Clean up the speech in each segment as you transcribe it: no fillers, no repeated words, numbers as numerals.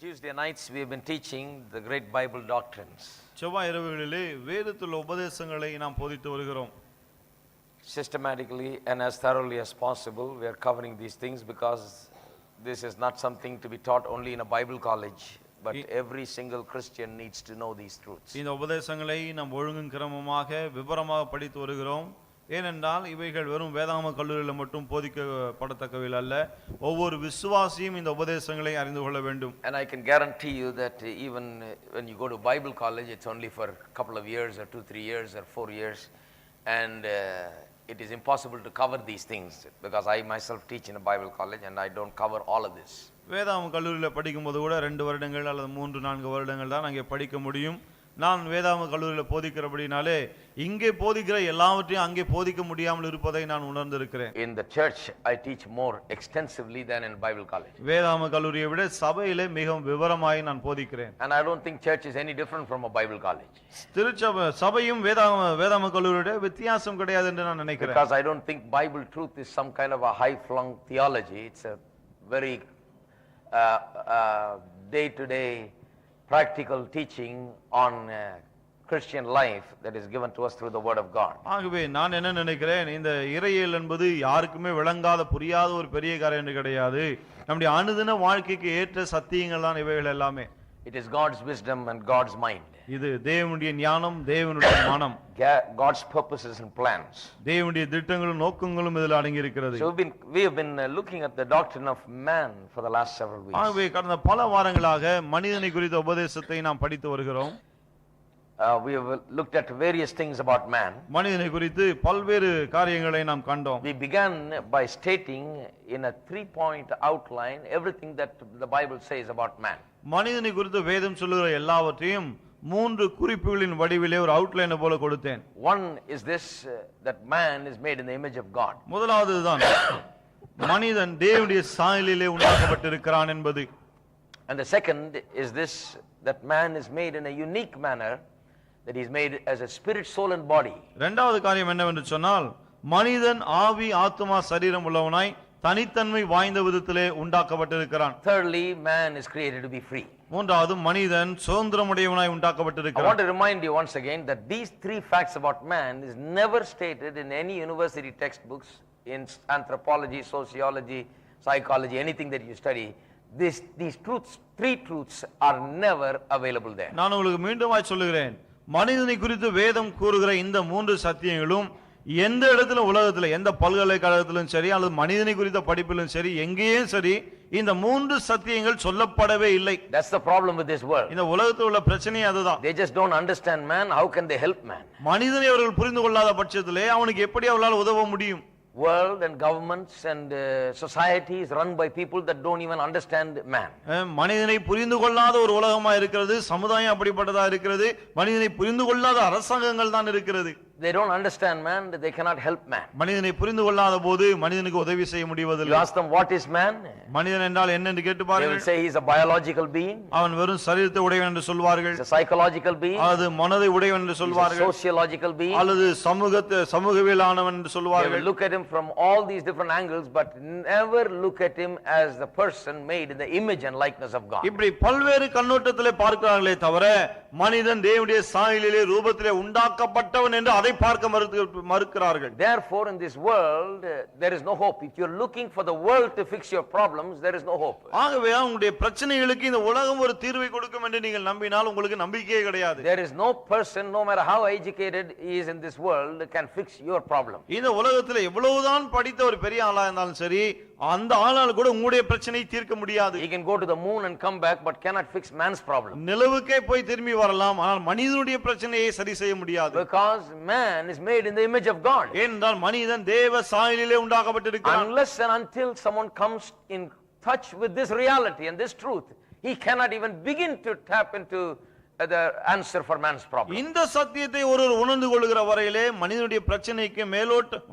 Tuesday nights we have been teaching the great Bible doctrines. செவ்வாய் இரவுகளிலே வேதத்துள்ள உபதேசங்களை நாம் போதித்து வருகிறோம். Systematically and as thoroughly as possible we are covering these things because this is not something to be taught only in a Bible college, but every single Christian needs to know these truths. இந்த உபதேசங்களை நாம் ஒழுங்கும் கிரமமாக விவரமாக படித்து வருகிறோம். ஏனென்றால் இவைகள் வெறும் வேதாகம கல்லூரியில் மட்டும் போதிக்கப்படத்தக்கவை அல்ல, ஒவ்வொரு விசுவாசியும் இந்த உபதேசங்களை அறிந்து கொள்ள வேண்டும். And I can guarantee you that even when you go to Bible college, it's only for a couple of years or 2-3 years or 4 years, and it is impossible to cover these things because I myself teach in a Bible college and I don't cover all of this. வேதாகம கல்லூரியில் படிக்கும்போது கூட 2 வருடங்கள் அல்லது 3-4 வருடங்கள் தான் அங்கே படிக்க முடியும். நான் வேதாகம கல்லூரியில் போதிக்கிறபடினாலே இங்கே போதிக்கிற எல்லாவற்றையும் அங்கே போதிக்க முடியாமல் இருப்பதை நான் உணர்ந்திருக்கிறேன். In the church I teach more extensively than in Bible college. வேதாகம கல்லூரியை விட சபையிலே மிகவும் விவரமாய் நான் போதிக்கிறேன். And I don't think church is any different from a Bible college. சபையும் வேதாகம கல்லூரியோட வித்தியாசம் கிடையாது என்று நான் நினைக்கிறேன். Because I don't think Bible truth is some kind of a high flung theology. It's a very day to day practical teaching on Christian life that is given to us through the word of God. ஆகவே நான் என்ன நினைக்கிறேன், இந்த இறையியல் என்பது யாருக்குமே விளங்காத புரியாத ஒரு பெரிய காரியம் கிடையாது. நம்முடைய அனுதின வாழ்க்கைக்கு ஏற்ற சத்தியங்கள் தான் இவைகள் எல்லாமே. It is God's wisdom and God's mind. இது தேவனுடைய ஞானம், தேவனுடைய மனம், God's purposes and plans. தேவனுடைய திட்டங்களும் நோக்கங்களும் இதில் அடங்கி இருக்கிறது. So we have been looking at the doctrine of man for the last several weeks. ஆகவே கடந்த பல வாரங்களாக மனிதனை குறித்த உபதேசத்தை நாம் படித்து வருகிறோம். We have looked at various things about man. மனிதனை குறித்து பல்வேறு காரியங்களை நாம் கண்டோம். We began by stating in a 3-point outline everything that the Bible says about man. மனிதனை குறித்து வேதம் சொல்லுகிற எல்லாவற்றையும் 3 குறிப்புகளின் வடிவிலே ஒரு அவுட்லைன் போல கொடுத்தேன். One is this, that man is made in the image of God. முதலாவதுதான் மனிதன் தேவனுடைய சாயலிலே உண்டாக்கப்பட்டிருக்கிறான் என்பது. And the second is this, that man is made in a unique manner, that he is made as a spirit, soul and body. இரண்டாவது காரியம் என்னவென்று சொன்னால், மனிதன் ஆவி ஆத்துமா சரீரம் உள்ளவனாய் தனித்தன்மை வாய்ந்த விதத்திலே உண்டாக்கப்பட்டிருக்கிறான். Thirdly, man is created to be free. மூன்றாவது மனிதன் சுதந்திரமுடையவனாய் I உண்டாக்கப்பட்டிருக்கிறான். want to remind you once again that these 3 facts about man is never stated in any university textbooks, in anthropology, sociology, psychology, anything that you study. These truths, 3 truths are never available there. நான் உங்களுக்கு மீண்டுமாய் சொல்லுகிறேன், மனிதனை குறித்து வேதம் கூறுகிற இந்த 3 சத்தியங்களும் எந்த இடத்துல உலகத்துல எந்த பல்கலைக்கழகத்திலும் சரி அல்லது மனிதனை குறித்த படிப்பிலும் சரி எங்கேயும் சரி இந்த 3 சத்தியங்கள் சொல்லப்படவே இல்லை. That's the problem with this world. இந்த உலகத்துல உள்ள பிரச்சனை அதுதான். They just don't understand man. How can they help man? மனிதனை அவர்கள் புரிந்து கொள்ளாத பட்சத்திலே அவனுக்கு எப்படி அவர்களால் உதவ முடியும்? World and governments and society is run by people that don't even understand man. மனிதனை புரிந்து கொள்ளாத ஒரு உலகமா இருக்கிறது, சமுதாயம் அப்படிப்பட்டதா இருக்கிறது, மனிதனை புரிந்து கொள்ளாத அரசாங்கங்கள் தான் இருக்கிறது. They don't understand man, they cannot help man. மனிதனை புரிந்து கொள்ளாத போது மனிதனுக்கு உதவி செய்ய முடிவதில்லை. You ask them what is man? மனிதன் என்றால் என்ன என்று கேட்டு They பாருங்கள். will say he is a biological being. அவன் வெறும் சரீரத்தை உடையவன் என்று சொல்வார்கள். He is a psychological being. அது மனதை உடையவன் என்று He is a சொல்வார்கள். sociological being. அல்லது சமூகவியலானவன் என்று They சொல்வார்கள். will look at him from all these different angles, but never look at him as the person made in the image and likeness of God. இப்படி பல்வேறு கண்ணோட்டத்திலே பார்க்கிறார்களே தவிர மனிதன் தேவனுடைய சாயலிலே ரூபத்திலே உண்டாக்கப்பட்டவன் என்று அதை பார்க்க மறுக்கிறார்கள். Therefore in this world there is no hope. If you are looking for the world to fix your problems, there is no hope. ஆகவே உங்களுடைய பிரச்சனைகளுக்கு இந்த உலகம் ஒரு தீர்வை கொடுக்கும் என்று நீங்கள் நம்பினால் உங்களுக்கு நம்பிக்கையே கிடையாது. There is no person, no matter how educated he is in this world, can fix your problem. இந்த உலகத்தில் எவ்வளவுதான் படித்த ஒரு பெரிய ஆளா இருந்தாலும் சரி அந்த ஆளால் கூட உங்களுடைய பிரச்சனையை தீர்க்க முடியாது. He can go to the moon and come back but cannot fix man's problem. நிலவுக்கே போய் திரும்பி வரலாம், ஆனால் மனிதனுடைய பிரச்சனையை சரி செய்ய முடியாது. Because man is made in the image of God. ஏனென்றால் மனிதன் தேவ சாயலிலே உண்டாக்கப்பட்டிருக்கிறான். Unless and until someone comes in touch with this reality and this truth, he cannot even begin to tap into the answer for man's problem. இந்த சத்தியத்தை ஒருவர் உணர்ந்து கொள்கிற வரையிலே மனிதனுடைய பிரச்சனைக்கு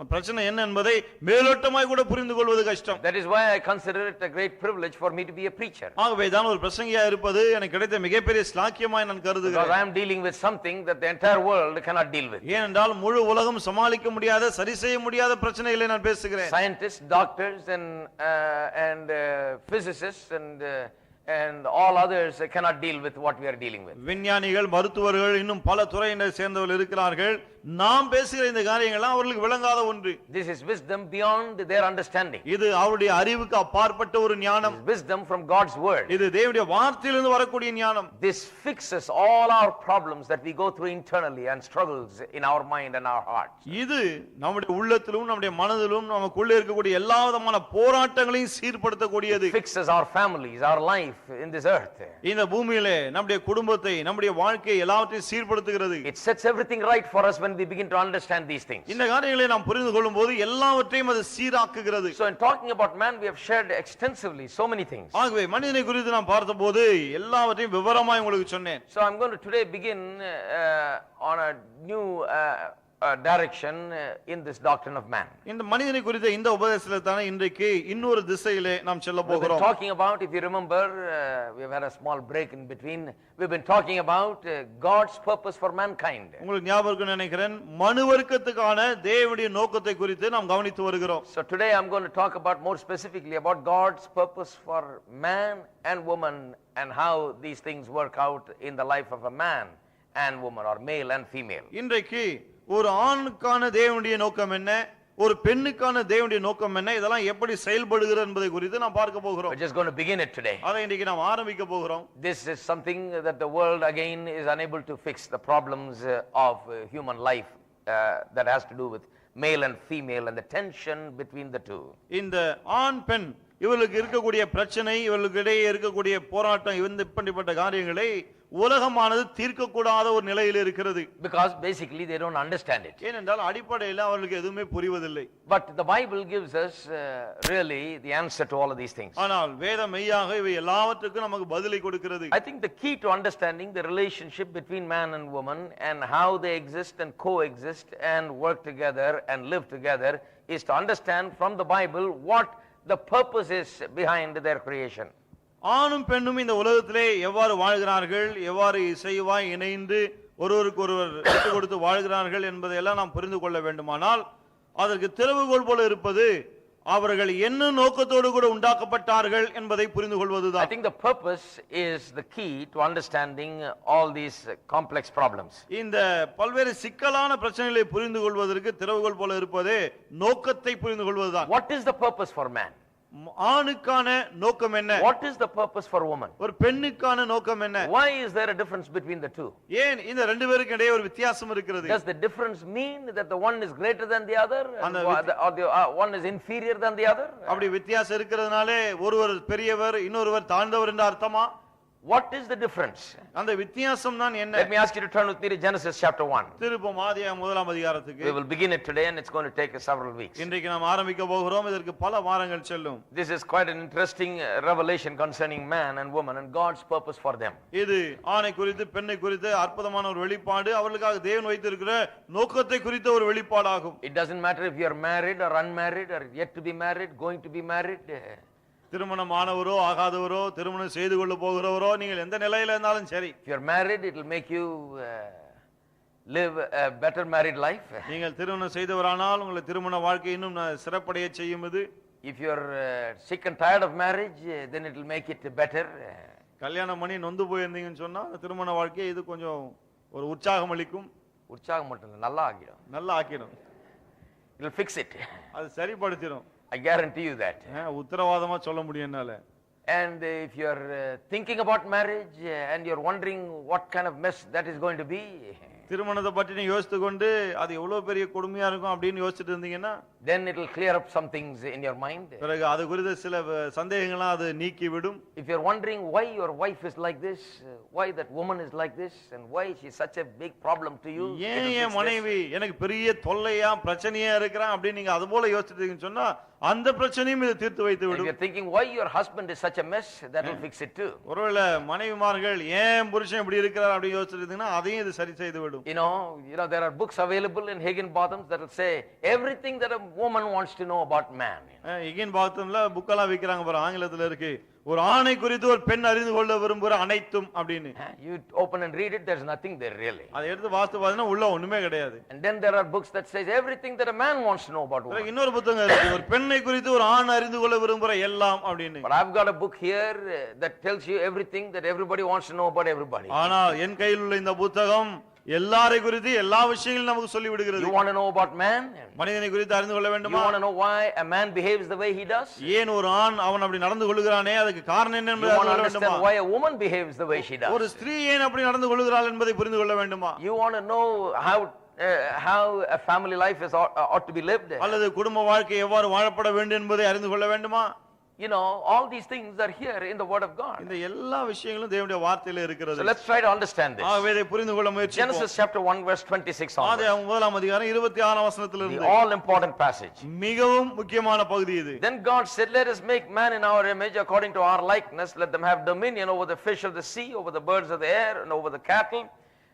பிரச்சனை என்ன என்பதை மேலோட்டமாய் கூட புரிந்து கொள்வது கஷ்டம். That is why I consider it a great privilege for me to be a preacher. ஆகவே தான் ஒரு பிரசங்கியா இருப்பது எனக்கு கிடைத்த மிகப்பெரிய ஸ்லாக்கியமாய் நான் கருதுகிறேன். Because I am dealing with something that the entire world cannot deal with. ஏனென்றால் முழு உலகம் சமாளிக்க முடியாத சரி செய்ய முடியாத பிரச்சனைகளை நான் பேசுகிறேன். Scientists, doctors and physicists and and all others cannot deal with what we are dealing with. விஞ்ஞானிகள், மருத்துவர்கள், இன்னும் பல துறையினர் சேர்ந்தவர்கள் இருக்கிறார்கள். நாம் பேசுகிற இந்த காரியங்கள்லாம் அவர்களுக்கு விளங்காத ஒன்று. This is wisdom beyond their understanding. இது அவருடைய அறிவுக்கு அப்பாற்பட்ட ஒரு ஞானம். Wisdom from God's word. இது தேவனுடைய வார்த்தையிலிருந்து வரக்கூடிய ஞானம். This fixes all our problems that we go through internally and struggles in our mind and our hearts. இது நம்முடைய உள்ளத்திலும் நம்முடைய மனதிலும் நமக்குள்ளே இருக்கக்கூடிய எல்லா விதமான போராட்டங்களையும் சீர்படுத்தக்கூடியது. Fixes our families, our life in this earth. இந்த பூமியிலே நம்முடைய குடும்பத்தை, நம்முடைய வாழ்க்கையை எல்லாவற்றையும் சீர்படுத்துகிறது. It sets everything right for us when we begin to understand these things. இந்த காரியங்களை நாம் புரிந்து கொள்ளும்போது எல்லாவற்றையும் அது சீராக்குகிறது. So in talking about man, we have shared extensively so many things. ஆகவே மனிதனை குறித்து நாம் பார்த்தபோது எல்லாவற்றையும் விவரமாய் உங்களுக்கு சொன்னேன். So I'm going to today begin on a new direction in this doctrine of man. இந்த மனிதனை குறித்த இந்த உபதேசத்திலே தான இன்றைக்கு இன்னொரு திசையிலே நாம் செல்ல We've been போகிறோம். talking about, if you remember, we've had a small break in between. We've been talking about God's purpose for mankind. உங்களுக்கு ஞாபகம் இருக்குன்னு நினைக்கிறேன், மனுவர்க்கத்துக்கான தேவனுடைய நோக்கத்தை குறித்து நாம் கவனித்து வருகிறோம். So today I'm going to talk about more specifically about God's purpose for man and woman and how these things work out in the life of a man and woman, or male and female. இன்றைக்கு ஒரு ஆணுக்கான தேவனுடைய நோக்கம் என்ன, ஒரு பெண்ணுக்கான தேவனுடைய நோக்கம் என்ன, இதெல்லாம் எப்படி செயல்படுகிறது என்பதை குறித்து நாம் பார்க்க போகிறோம். We're just going to begin it today. அதை இன்றைக்கு நாம் ஆரம்பிக்க போகிறோம். This is something that the world again is unable to fix, the problems of human life that has to do with male and female and the tension between the two. இந்த ஆண் பெண் இவர்களுக்கு இருக்கக்கூடிய பிரச்சனை, இவர்களுக்கு இடையே இருக்கக்கூடிய போராட்டம், இப்படிப்பட்ட காரியங்களை உலகமானது தீர்க்கக்கூடாத ஒரு நிலையில் இருக்கிறது. Because basically they don't understand it. ஏனென்றால் அடிப்படையில் அவர்களுக்கு எதுவுமே புரிவதில்லை. But the Bible gives us really the answer to all of these things. ஆனால் வேதம் மெய்யாக இவை எல்லாவற்றுக்கும் நமக்கு பதிலை கொடுக்கிறது. I think the key to understanding the relationship between man and woman and how they exist and coexist and work together and live together is to understand from the Bible what the purpose is behind their creation. ஆணும் பெண்ணும் இந்த உலகத்திலே எவ்வாறு வாழ்கிறார்கள், எவ்வாறு இசைவாய் இணைந்து ஒருவருக்கு ஒருவர் விட்டு கொடுத்து வாழ்கிறார்கள் என்பதையெல்லாம் நாம் புரிந்து கொள்ள வேண்டுமானால் அதற்கு திறவுகோல் போல இருப்பது அவர்கள் என்ன நோக்கத்தோடு கூட உண்டாக்கப்பட்டார்கள் என்பதை புரிந்து கொள்வதுதான். I think the purpose is the key to understanding all these complex problems. இந்த பல்வேறு சிக்கலான பிரச்சனைகளை புரிந்து கொள்வதற்கு திறவுகோல் போல இருப்பது நோக்கத்தை புரிந்து கொள்வதுதான். What is the purpose for man? ஆணுக்கான நோக்கம் என்ன? What is the purpose for woman? ஒரு பெண்ணுக்கான நோக்கம் என்ன? Why is there a difference between the two? ஏன் இந்த ரெண்டு பேருக்கு இடையே ஒரு வித்தியாசம் இருக்கிறது? Does the difference mean that the one is greater than the other And or the one is inferior than the other? அப்படி வித்தியாசம் இருக்கிறதுனாலே ஒருவர் பெரியவர் இன்னொருவர் தாழ்ந்தவர் என்ற அர்த்தமா? What is the difference? அந்த வித்தியாசம் தான் என்ன? Let me ask you to turn with me to Genesis chapter 1. திருப்பம் ஆதியாகமம் முதலாம் அதிகாரத்துக்கு. We will begin it today and it's going to take us several weeks. இன்றைக்கு நாம் ஆரம்பிக்க போகிறோம், இதற்கு பல வாரங்கள் செல்லும். This is quite an interesting revelation concerning man and woman and God's purpose for them. இது ஆணை குறித்து பெண்ணை குறித்து அற்புதமான ஒரு வெளிப்பாடு, அவர்களுக்காக தேவன் வைத்திருக்கிற நோக்கத்தை குறித்த ஒரு வெளிப்பாடாகும். It doesn't matter if you are married or unmarried or yet to be married, going to be married. திருமணம் ஆனவரோ ஆகாதவரோ திருமணம் செய்து கொள்ள போகிறவரோ நீங்கள் எந்த நிலையில இருந்தாலும் சரி, If you are married, it will make you live a better married life. நீங்கள் திருமணம் செய்தவரானால் உங்களை திருமண வாழ்க்கை இன்னும் சிறப்படைய செய்யும். இது If you are sick and tired of marriage, then it will make it better. கல்யாணம் பண்ணி நொந்து போயிருந்தீங்கன்னு சொன்னா அந்த திருமண வாழ்க்கையை இது கொஞ்சம் ஒரு உற்சாகம் அளிக்கும், உற்சாகம் மட்டும் இல்ல, நல்லா ஆகிடும். நல்லா ஆக்கிடும், It will fix it. அது சரிப்படுத்திடும். I guarantee you that. உத்தரவாதமா சொல்ல முடியும் என்னால. And if you are thinking about marriage and you are wondering what kind of mess that is going to be, திருமணத்தை பற்றி நீ யோசித்து கொண்டு அது எவ்வளவு பெரிய கொடுமையா இருக்கும் அப்படின்னு யோசிச்சுட்டு இருந்தீங்கன்னா then it will clear up some things in your mind. பிறகு அது குறித்த சில சந்தேகங்கள்லாம் அது நீக்கி விடும். If you are wondering why your wife is like this, why that woman is like this, and why she is such a big problem to you, ஏன் என் மனைவி எனக்கு பெரிய தொல்லையா பிரச்சனையா இருக்கிறான் அப்படின்னு நீங்க அது போல யோசிச்சிட்டீங்கன்னு சொன்னா அந்த பிரச்சனையும் இது தீர்த்து வைத்து if விடும். you are thinking why your husband is such a mess, that will fix it too. ஒருவேளை மனைவிமார்கள் ஏன் புருஷன் இப்படி இருக்கிறார் அப்படி யோசிச்சிருந்தீங்கன்னா அதையும் இது சரி செய்து விடும். You know there are books available in Higginbotham's that will say everything that a woman wants to know about man. ஹிகின்பாத்தம்ல புக்கெல்லாம் விக்கிறாங்க பாரு, ஆங்கிலத்துல இருக்கு, ஒரு ஆணை குறித்து ஒரு பெண் அறிந்து கொள்ள விரும்புகிற அனைத்தும் அப்படின்னு. You open and read it, there's nothing there really. அதை எடுத்து வாசித்து பார்த்தீங்கன்னா உள்ள ஒண்ணுமே கிடையாது. And then there are books that says everything that a man wants to know about woman. இன்னொரு புத்தகம் இருக்கு, ஒரு பெண் பெண்ணை குறித்து ஒரு ஆண் அறிந்து கொள்ள விரும்புற எல்லாம் அப்படின்னு. But I've got a book here that tells you everything that everybody wants to know about everybody. ஆனால் என் கையில் உள்ள இந்த புத்தகம் எல்லாரை குறித்து எல்லா விஷயங்களும் நமக்கு சொல்லி விடுகிறது. You want to know about man? மனிதனை குறித்து அறிந்து கொள்ள வேண்டுமா? You want to know why a man behaves the way he does? ஏன் ஒரு ஆண் அவன் அப்படி நடந்து கொள்கிறானே அதுக்கு காரணம் என்ன என்பதை You want to அறிந்து கொள்ள வேண்டுமா? understand why a woman behaves the way she does? ஒரு ஸ்திரீ ஏன் அப்படி நடந்து கொள்கிறாள் என்பதை புரிந்து கொள்ள வேண்டுமா? You want to know how a family life is ought to be lived? அல்லது குடும்ப வாழ்க்கை எவ்வாறு வாழப்பட வேண்டும் என்பதை அறிந்து கொள்ள வேண்டுமா? You know, all these things are here in the word of God. இந்த எல்லா விஷயங்களும் தேவனுடைய வார்த்தையிலே இருக்கிறது. So let's try to understand this. ஆகவே இதை புரிந்து கொள்ள முயற்சிப்போம். Genesis chapter 1 verse 26 onwards. ஆதியாகமம் முதலாம் அதிகாரம் 26 வசனத்திலிருந்து. The all important passage. மிகவும் முக்கியமான பகுதி இது. Then God said, let us make man in our image according to our likeness, let them have dominion over the fish of the sea, over the birds of the air, and over the cattle,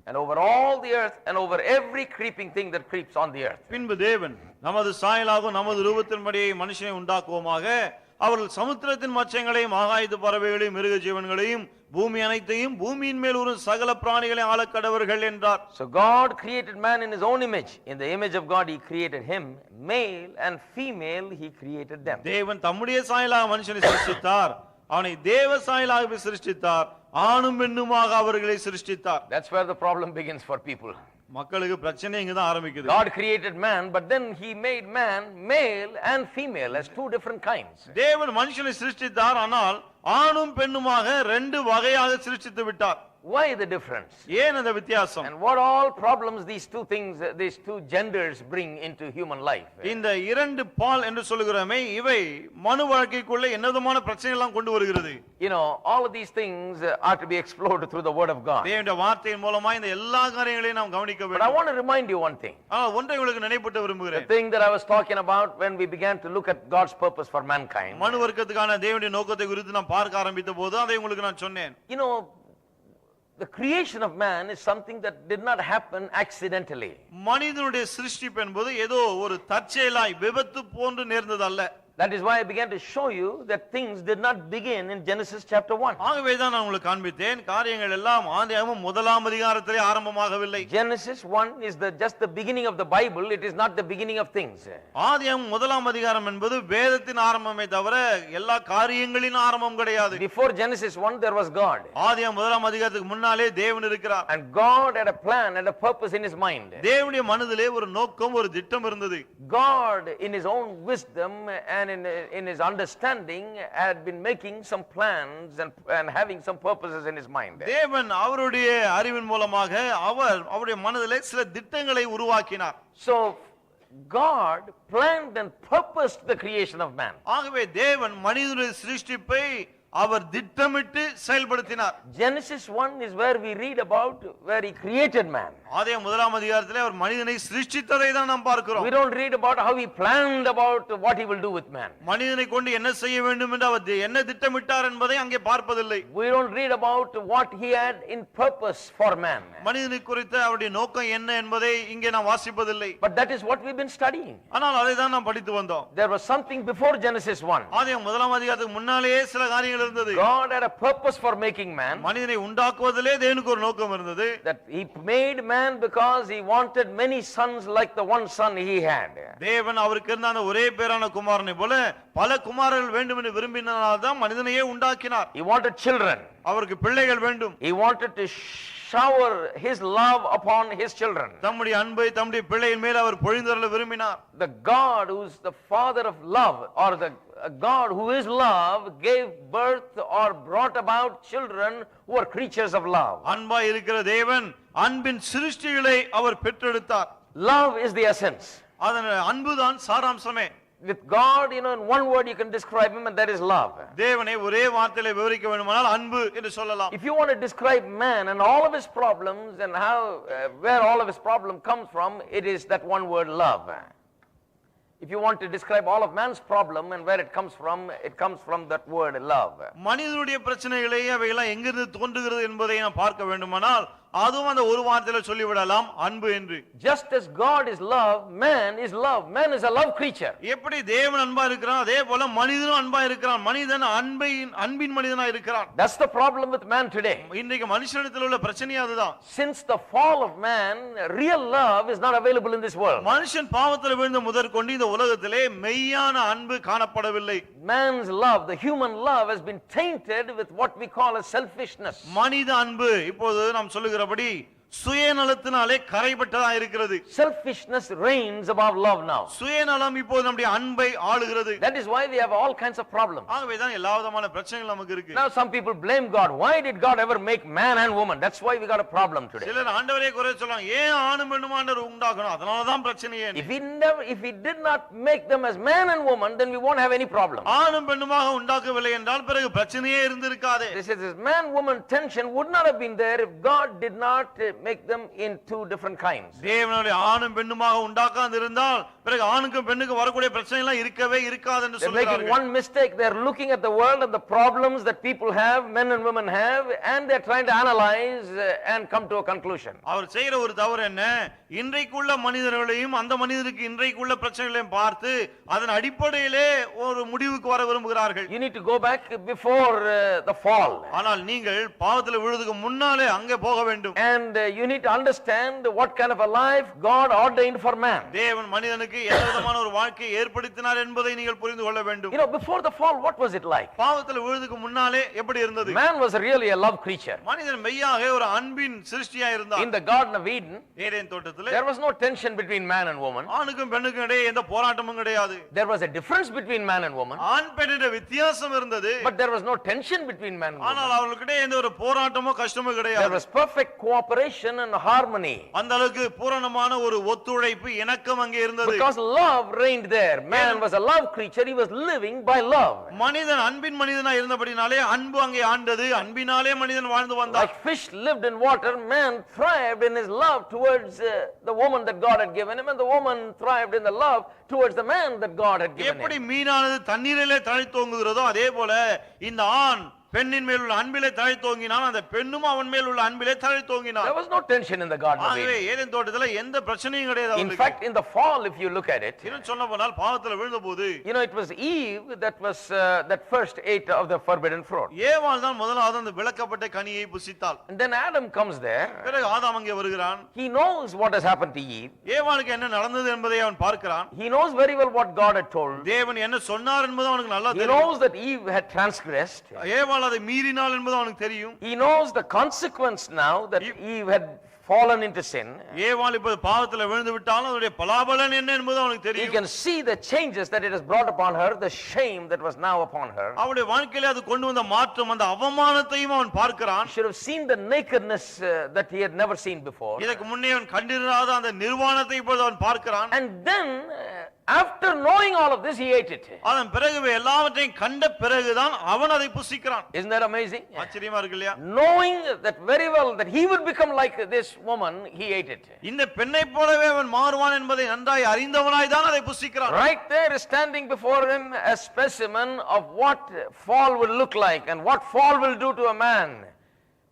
and over all the earth, and over every creeping thing that creeps on the earth. பின்பு தேவன் நமது சாயலாகவும் நமது ரூபத்தின்படியே மனுஷனை உண்டாக்குவோமாக, அவர்கள் சமுத்திரத்தின் மச்சங்களையும் ஆகாயத்து பறவைகளையும் மிருக ஜீவன்களையும் பூமி அனைத்தையும் பூமியின் மேல் ஒரு சகல பிராணிகளை ஆளக்கடவர்கள் என்றார். So God created man in his own image. In the image of God he created him, male and female he created them. தேவன் தம்முடைய சாயலாக மனுஷனை சிருஷ்டித்தார், அவனை தேவ சாயலாகவே சிருஷ்டித்தார், ஆணும் பெண்ணுமாக அவர்களை சிருஷ்டித்தார். That's where the problem begins for people. மக்களுக்கு பிரச்சனை இங்க தான் ஆரம்பிக்குது. God created man, but then he made man male and female as two different kinds. தேவன் மனுஷனை சிருஷ்டித்தார், ஆனால் ஆணும் பெண்ணுமாக ரெண்டு வகையாக சிருஷ்டித்து விட்டார். Why the difference? ஏன் அந்த வித்தியாசம்? And what all problems these two things, these two genders bring into human life? இந்த இரண்டு பால் என்று சொல்லுகிறோமே, இவை மனு வாழ்க்கைக்குள்ள என்னவிதமான பிரச்சனை எல்லாம் கொண்டு வருகிறது? You know, all of these things are to be explored through the word of God. தேவனுடைய வார்த்தையின் மூலமா இந்த எல்லா காரியங்களையும் நாம் கவனிக்க But I வேண்டும். want to remind you one thing. ஒன்றை உங்களுக்கு நினைப்பூட்ட The விரும்புகிறேன். thing that I was talking about when we began to look at God's purpose for mankind. மனு வர்க்கத்துக்கான தேவனுடைய நோக்கத்தை குறித்து நான் பார்க்க ஆரம்பித்த போது அதை உங்களுக்கு நான் சொன்னேன். You know, the creation of man is something that did not happen accidentally. மனிதனுடைய சிருஷ்டிப்பு என்பது ஏதோ ஒரு தற்செயலாய் விபத்து போன்று நேர்ந்தது அல்ல. That is why I began to show you that things did not begin in Genesis chapter 1. ஆகவே தான் நான் உங்களுக்கு காண்பித்தேன், காரியங்கள் எல்லாம் ஆதியாகமம் முதலாம் அதிகாரத்திலே ஆரம்பமாகவில்லை. Genesis 1 is just the beginning of the Bible, it is not the beginning of things. ஆதியாகமம் முதலாம் அதிகாரம் என்பது வேதத்தின் ஆரம்பமே தவிர எல்லா காரியங்களின் ஆரம்பம் கிடையாது. Before Genesis 1 there was God. ஆதியாகமம் முதலாம் அதிகாரத்துக்கு முன்னாலே தேவன் இருக்கிறார். And God had a plan and a purpose in his mind. தேவனுடைய மனதிலே ஒரு நோக்கம், ஒரு திட்டம் இருந்தது. God in his own wisdom and in his understanding had been making some plans and having some purposes in his mind. தேவன் அவருடைய அறிவின் மூலமாக அவருடைய மனதிலே சில திட்டங்களை உருவாக்கினார். So God planned and purposed the creation of man. ஆகவே தேவன் மனிதனுடைய சிருஷ்டிப்பை அவர் திட்டமிட்டு செயல்படுத்தினார். Genesis 1 is where we read about where he created man. ஆதியாகமம் முதலாம் அதிகாரத்திலே அவர் மனிதனை சிருஷ்டித்ததை தான் நாம் பார்க்கிறோம். We don't read about how he planned about what he will do with man. மனிதனை கொண்டு என்ன செய்ய வேண்டும் என்று அவர் என்ன திட்டமிட்டார் என்பதை அங்கே பார்ப்பதில்லை. We don't read about what he had in purpose for man. மனிதனை குறித்த அவருடைய நோக்கம் என்ன என்பதை இங்கே நாம் வாசிப்பதில்லை. But that is what we've been studying. ஆனால் அதை தான் நாம் படித்து வந்தோம். There was something before Genesis 1. ஆதியாகமம் முதலாம் அதிகாரத்துக்கு முன்னாலேயே சில காரியங்கள் இருந்தது. God had a purpose for making man. மனிதனை உண்டாக்குவதிலே தேவனுக்கு ஒரு நோக்கம் இருந்தது. That he made man because he wanted many sons like the one son he had. தேவன் அவருக்கு இருந்த அந்த ஒரே பேரான குமாரனை போல பல குமாரர்கள் வேண்டும் என்று விரும்பினால்தான் தான் மனிதனையே உண்டாக்கினார். He wanted children. அவருக்கு பிள்ளைகள் வேண்டும். He wanted to shower his love upon his children. தம்முடைய அன்பை தம்முடைய பிள்ளையின் மேல் அவர் பொழிந்தருள விரும்பினார். The God who is the father of love, or the God who is love, gave birth or brought about children who are creatures of love. அன்பாய் இருக்கிற தேவன் அன்பின் சிருஷ்டிகளை அவர் பெற்றெடுத்தார். Love is the essence. அதன் அன்புதான் சாராம்சமே. With God, you know, in one word you can describe him, and that is love. தேவனை ஒரே வார்த்தையில விவரிக்க வேண்டுமானால் அன்பு என்று சொல்லலாம். If you want to describe man and all of his problems and how where all of his problem comes from, it is that one word, love. If you want to describe all of man's problem and where it comes from that word, love. மனிதனுடைய பிரச்சனைகளை அவையெல்லாம் எங்கிருந்து தோன்றுகிறது என்பதை நாம் பார்க்க வேண்டுமானால் அதுவும் அந்த ஒரு வார்த்தையில சொல்லிவிடலாம் அன்பு என்று. Just as God is love, man is love. Man is a love creature. எப்படி தேவன் அன்பா இருக்கிறான் அதே போல மனிதனும் அன்பா இருக்கிறான். மனிதன் அன்பின் மனிதனா இருக்கிறான். That's the problem with man today. இன்றைக்கு மனுஷனிடத்தில் உள்ள பிரச்சனை அதுதான். Since the fall of man, real love is not available in this world. மனுஷன் பாவத்தில் விழுந்த முதற்கொண்டு இந்த உலகத்திலே மெய்யான அன்பு காணப்படவில்லை. Man's love, the human love, has been tainted with what we call as selfishness. மனித அன்பு இப்போது நாம் சொல்லுகிறபடி சுயநலத்தினாலே கரைபட்டதா இருக்கிறது. Selfishness reigns above love now. சுயநலம் இப்போது நம்முடைய அன்பை ஆளுகிறது. That is why we have all kinds of problems. ஆகவே தான் எல்லா விதமான பிரச்சனைகள் நமக்கு இருக்கு. Now some people blame God. Why did God ever make man and woman? That's why we got a problem today. சிலர் ஆண்டவரே குறை சொல்றாங்க. ஏன் ஆணும் பெண்ணும் ஆண்டவர் உண்டாக்கணும்? அதனால தான் பிரச்சனையே. If he did not make them as man and woman, then we won't have any problem. ஆணும் பெண்ணுமாக உண்டாக்கவில்லை என்றால் பிறகு பிரச்சனையே இருந்திருக்காதே. This man woman tension would not have been there if God did not make them in two different kinds. தேவனுடைய ஆணும் பெண்ணுமாக உண்டாக்காது இருந்தால் பிறகு ஆணுக்கும் பெண்ணுக்கும் வரக்கூடிய பிரச்சனை எல்லாம் இருக்கவே இருக்காது என்று சொல்றாங்க. They're making one mistake. They're looking at the world and the problems that people have, men and women have, and they're trying to analyze and come to a conclusion. அவர் செய்யற ஒரு தவறு என்ன? இன்றைக்குள்ள மனிதர்களையும் அந்த மனிதருக்கு இன்றைக்குள்ள பிரச்சனைகளையும் பார்த்து அதன் அடிப்படையிலே ஒரு முடிவுக்கு வர விரும்புகிறார்கள். You need to go back before the fall. ஆனால் நீங்கள் பாவத்தில் விழுவதற்கு முன்னாலே அங்கே போக வேண்டும். And you need to understand what kind of a life God ordained for man. தேவன் மனிதனுக்கு என்ன விதமான ஒரு வாழ்க்கையை ஏற்படுத்தினார் என்பதை நீங்கள் புரிந்து கொள்ள வேண்டும். You know, before the fall, what was it like? பாவத்தில் விழுவதற்கு முன்னாலே எப்படி இருந்தது? Man was really a love creature. மனிதன் மெய்யாக ஒரு அன்பின் சிருஷ்டியா இருந்தான். In the Garden of Eden, Eden தோட்டத்திலே there was no tension between man and woman. ஆணுக்கும் பெண்ணுக்கும் இடையே எந்த போராட்டமும் கிடையாது. There was a difference between man and woman. ஆண் பெண்ணிட வித்தியாசம் இருந்தது. But there was no tension between man and woman. ஆனால் அவர்களுக்கிடையே எந்த ஒரு போராட்டமோ கஷ்டமோ கிடையாது. There was perfect cooperation and harmony. அந்த அளவுக்கு பூரணமான ஒரு ஒத்துழைப்பு இணக்கம் அங்கே இருந்தது. Because love reigned there. Man was a love creature. He was living by love. மனிதன் அன்பின் மனிதனா இருந்தபடினாலே அன்பு அங்கே ஆண்டது. அன்பினாலே மனிதன் வாழ்ந்து வந்தான். Like fish lived in water, man thrived in his love towards the woman that God had given him, and the woman thrived in the love towards the man that God had given him. எப்படி மீனானது தண்ணீரிலே தழைத்தோங்குகிறதோ அதே போல இந்த ஆண் பெண்ணின் மேல் உள்ள அன்பிலே தழைத்தோங்கினான், அந்த பெண்ணும் அவன் மேல் உள்ள அன்பிலே தழைத்தோங்கினான். There was no tension in the Garden of Eden. Eden தோட்டத்திலே எந்த பிரச்சனையும் கிடையாது. In fact, in the fall, if you look at it, இன்னும் சொல்ல போனால் பாவத்தில் விழுந்தபோது you know, it was Eve that first ate of the forbidden fruit. ஏவாள் தான் முதலாவது அந்த விலக்கப்பட்ட கனியை புசித்தாள். And then Adam comes there. பிறகு ஆதாம் அங்கே வருகிறான். He knows what has happened to Eve. ஏவாளுக்கு என்ன நடந்தது என்பதை அவன் பார்க்கிறான். He knows very well what God had told. தேவன் என்ன சொன்னார் என்பது அவனுக்கு நல்லா தெரியும். He knows that Eve had transgressed. ஏவாள் அதை மீறினாள் என்பது அவனுக்கு தெரியும். He knows the consequence now that Eve had fallen into sin. ஏவாள் இப்ப பாவத்தில் விழுந்து விட்டாலும் அதனுடைய பலாபலன் என்ன என்பது அவனுக்கு தெரியும். He can see the changes that it has brought upon her, the shame that was now upon her. அவளுடைய வாழ்க்கையிலே அது கொண்டு வந்த மாற்றம், அந்த அவமானத்தையும் அவன் பார்க்கிறான். He should have seen the nakedness that he had never seen before. இதற்கு முன்னே அவன் கண்டிராத அந்த நிர்வாணத்தை இப்பொழுது அவன் பார்க்கிறான். And then after knowing all of this, he ate it. அதன் பிறகு எல்லாவற்றையும் கண்ட பிறகுதான் அவன் அதை புசிக்கிறான். Isn't that amazing? ஆச்சரியமா இருக்கு இல்லையா? Knowing that very well that he would become like this woman, he ate it. இந்த பெண்ணை போலவே அவன் மாறுவான் என்பதை நன்றாய் அறிந்தவனாய் தான் அதை புசிக்கிறான். Right there is standing before him a specimen of what fall will look like and what fall will do to a man.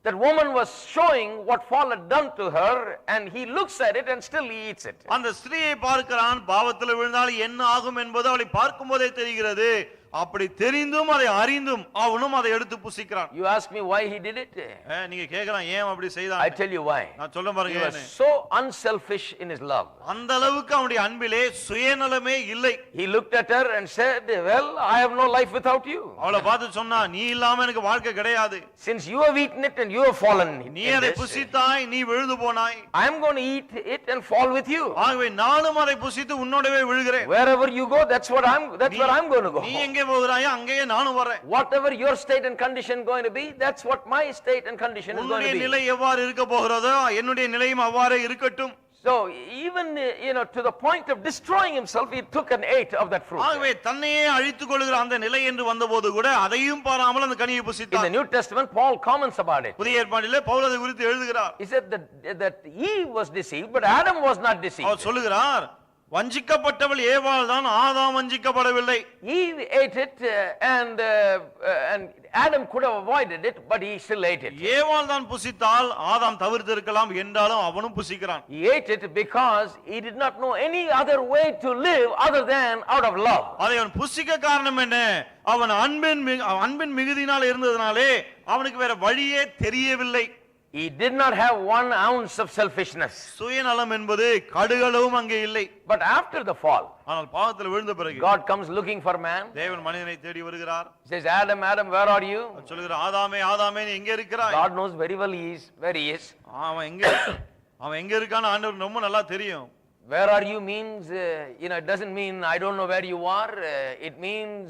That woman was showing what fall had done to her, and he looks at it and still he eats it. அந்த ஸ்திரீயை பார்க்கிறான், பாவத்தில் விழுந்தால் என்ன ஆகும் என்பது அவளை பார்க்கும்போதே தெரிகிறது. அப்படி தெரிந்தும் அதை அறிந்தும் அவனும் அதை எடுத்து புசிக்கிறான். You ask me why he did it? நீங்க கேக்குறான் ஏன் அப்படி செய்தான்? I tell you why. நான் சொல்ல பாருங்க. He was so unselfish in his love. அந்த அளவுக்கு அவனுடைய அன்பிலே சுயநலமே இல்லை. He looked at her and said, well, I have no life without you. அவளை பார்த்து சொன்னா, நீ இல்லாம எனக்கு வாழ்க்கை கிடையாது. Since you have eaten it and you have fallen, நீ அதை புசித்தாய், நீ விழுந்து போனாய். I am going to eat it and fall with you. ஆகவே நானும் அதை புசித்து உன்னோடவே விழுகிறேன். Wherever you go, that's where I'm going to go. நீ எங்கே போகிறாய் அங்கேயே நானும் வரேன். Whatever your state and condition going to be, that's what my state and condition is going to be. உன்னுடைய நிலை எவ்வாறு இருக்க போகிறதோ என்னுடைய நிலையும் அவ்வாறே இருக்கட்டும். So even to the point of destroying himself, he took and ate of that fruit. ஆகவே தன்னையே அழித்துக் கொள்கிற அந்த நிலை என்று வந்தபோது கூட அதையும் பாராமல் அந்த கனியை புசித்தார். In the New Testament, Paul comments about it. புதிய ஏற்பாட்டிலே பவுல் அதை குறித்து எழுதுகிறார். He said that Eve was deceived, but Adam was not deceived. அவர் சொல்லுகிறார், வஞ்சிக்கப்பட்டவள் ஏவாள் தான், ஆதாம் வஞ்சிக்கப்படவில்லை. Eve ate it and Adam could have avoided it, but he still ate it. ஏவாள் தான் புசித்தால் ஆதாம் தவிர்த்திருக்கலாம், என்றாலும் அவனும் புசிக்கிறான். He ate it because he did not know any other way to live other than out of love. அதை அவன் புசிக்க காரணம் என்ன? அவன் அன்பின் மிகுதியினால் இருந்ததனாலே அவனுக்கு வேற வழியே தெரியவில்லை. He did not have 1 ounce of selfishness. சுயநலம் என்பது கடுகளவும் அங்கே இல்லை. But after the fall, ஆனால் பாவத்தில் விழுந்த பிறகு God comes looking for man. தேவன் மனிதனை தேடி வருகிறார். He says, Adam, Adam, where are you? சொல்கிறார், ஆதாமே, ஆதாமே, நீ எங்க இருக்கிறாய்? God knows very well where he is. அவன் எங்க இருக்கான்னு ஆண்டவருக்கு ரொம்ப நல்லா தெரியும். Where are you means, it doesn't mean I don't know where you are. It means